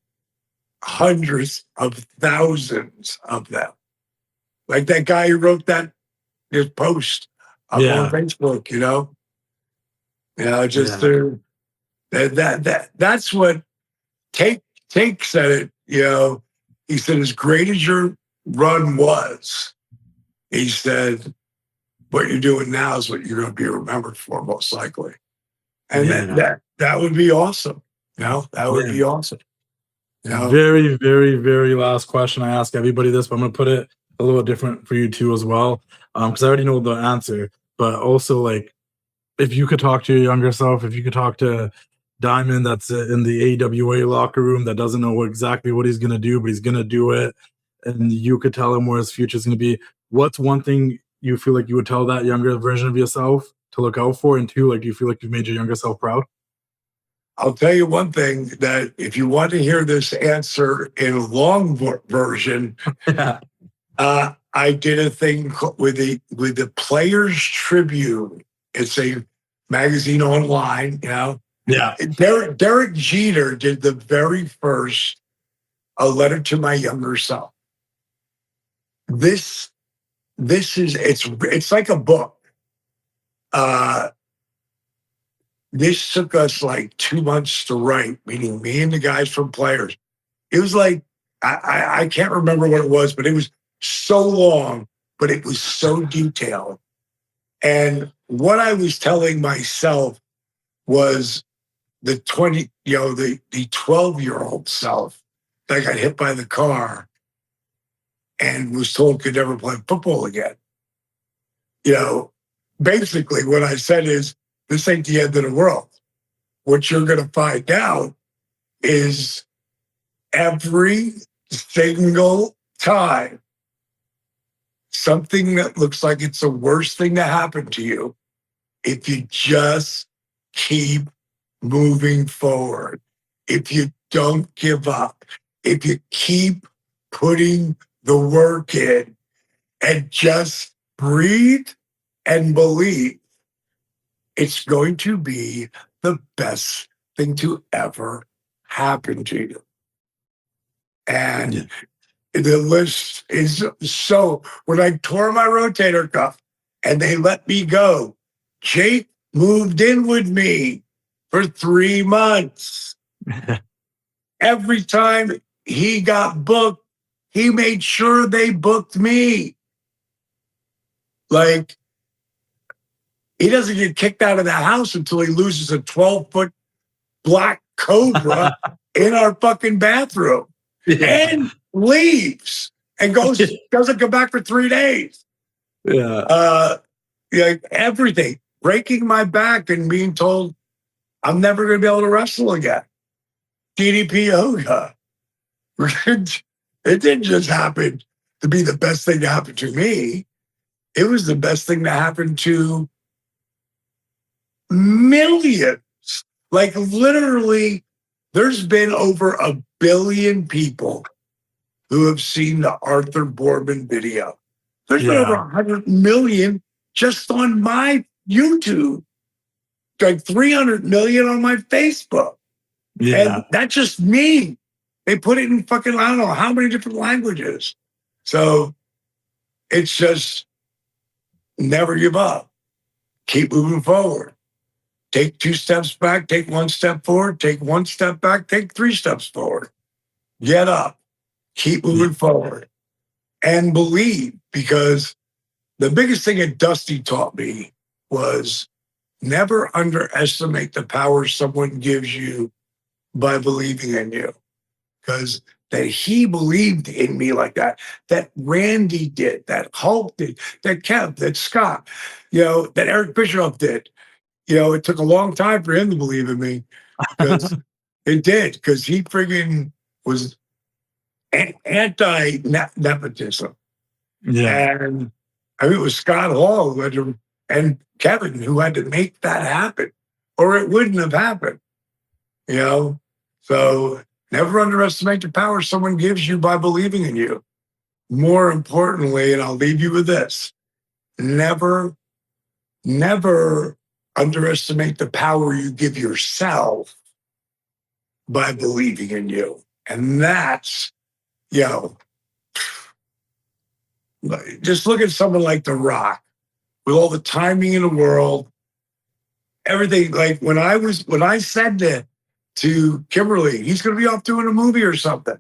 hundreds of thousands of them. Like that guy who wrote his post up on Facebook, you know? You know, just that's what Take said it, you know. He said, as great as your run was, he said, what you're doing now is what you're going to be remembered for, most likely. And that would be awesome. You know, that would be awesome. You know? Very, very, very last question. I ask everybody this, but I'm going to put it a little different for you too as well, because I already know the answer. But also, like, if you could talk to your younger self, if you could talk to Diamond that's in the AWA locker room that doesn't know exactly what he's going to do, but he's going to do it, and you could tell him where his future is going to be, what's one thing you feel like you would tell that younger version of yourself to look out for? And 2, like, do you feel like you've made your younger self proud? I'll tell you one thing, that if you want to hear this answer in long version, I did a thing with the Players Tribune. It's a magazine online, you know. Yeah. Derek Jeter did the very first A Letter to My Younger Self. This is it's like a book. This took us like 2 months to write, meaning me and the guys from Players. It was like, I can't remember what it was, but it was so long, but it was so detailed. And what I was telling myself was the 12-year-old self that got hit by the car and was told could never play football again. Basically what I said is, this ain't the end of the world. What you're going to find out is every single time something that looks like it's the worst thing to happen to you, if you just keep moving forward, if you don't give up, if you keep putting the work in and just breathe and believe, it's going to be the best thing to ever happen to you. And the list is so, when I tore my rotator cuff and they let me go, Jake moved in with me for 3 months. Every time he got booked, he made sure they booked me. Like, he doesn't get kicked out of the house until he loses a 12-foot black cobra in our fucking bathroom and leaves and doesn't come back for 3 days. Everything. Breaking my back and being told I'm never going to be able to wrestle again. DDP yoga. It didn't just happen to be the best thing to happen to me. It was the best thing to happen to millions. Like, literally, there's been over 1 billion people who have seen the Arthur Boorman video. There's been over 100 million just on my YouTube. Like 300 million on my Facebook. And that's just me. They put it in fucking, I don't know how many different languages. So it's just never give up. Keep moving forward. Take 2 steps back, take 1 step forward, take 1 step back, take 3 steps forward. Get up. Keep moving forward. And believe, because the biggest thing that Dusty taught me was never underestimate the power someone gives you by believing in you. Because that he believed in me like that Randy did, that Hulk did, that Kev, that Scott, that Eric Bischoff did. It took a long time for him to believe in me. Because it did, because he friggin' was anti-nepotism. And I mean, it was Scott Hall who had to, and Kevin who had to make that happen, or it wouldn't have happened. So never underestimate the power someone gives you by believing in you. More importantly, and I'll leave you with this, never underestimate the power you give yourself by believing in you. And that's, just look at someone like The Rock with all the timing in the world, everything. Like when I said to Kimberly, he's going to be off doing a movie or something.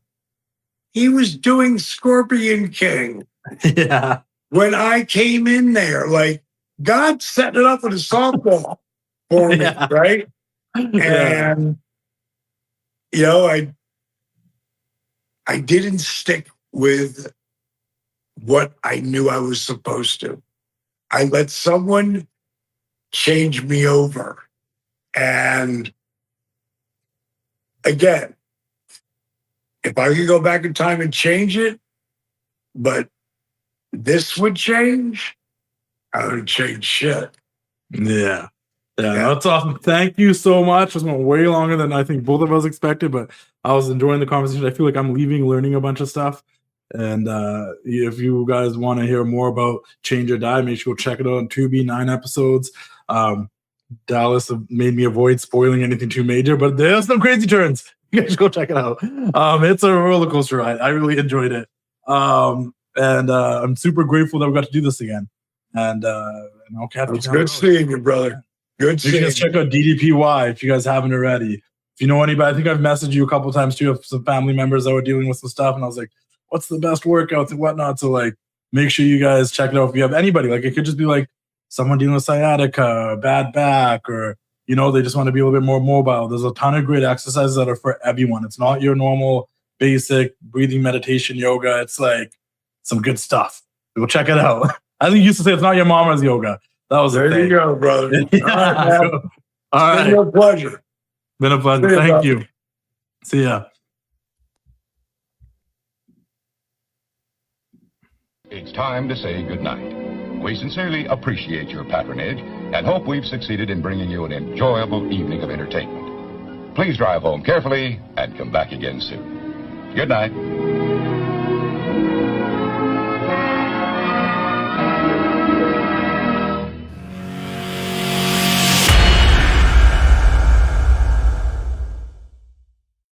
He was doing Scorpion King. When I came in there, like, God set it up with a softball for me, right? And, I didn't stick with what I knew I was supposed to. I let someone change me over. And again, if I could go back in time and change it, but this would change, I would change shit. Yeah, that's awesome. Thank you so much. This went way longer than I think both of us expected, but I was enjoying the conversation. I feel like I'm learning a bunch of stuff. And if you guys want to hear more about Change or Die, make sure you go check it out on Tubi, 9 episodes. Dallas made me avoid spoiling anything too major, but there's some crazy turns. You guys go check it out. It's a roller coaster ride. I really enjoyed it. And I'm super grateful that we got to do this again. And And I'll catch you It's down the good road. seeing you, brother. Good You seeing can just check out DDPY if you guys haven't already. If you know anybody, I think I've messaged you a couple of times too of some family members that were dealing with some stuff, and I was like, what's the best workouts and whatnot? So like, make sure you guys check it out if you have anybody. Like, it could just be like someone dealing with sciatica, bad back, or they just want to be a little bit more mobile. There's a ton of great exercises that are for everyone. It's not your normal basic breathing meditation yoga. It's like some good stuff. Go check it out. I think you used to say it's not your mama's yoga. That was There you go, brother. Yeah. All right. It's been a pleasure. Been a pleasure. See you, Thank brother. you. See ya. It's time to say goodnight. We sincerely appreciate your patronage and hope we've succeeded in bringing you an enjoyable evening of entertainment. Please drive home carefully and come back again soon. Good night.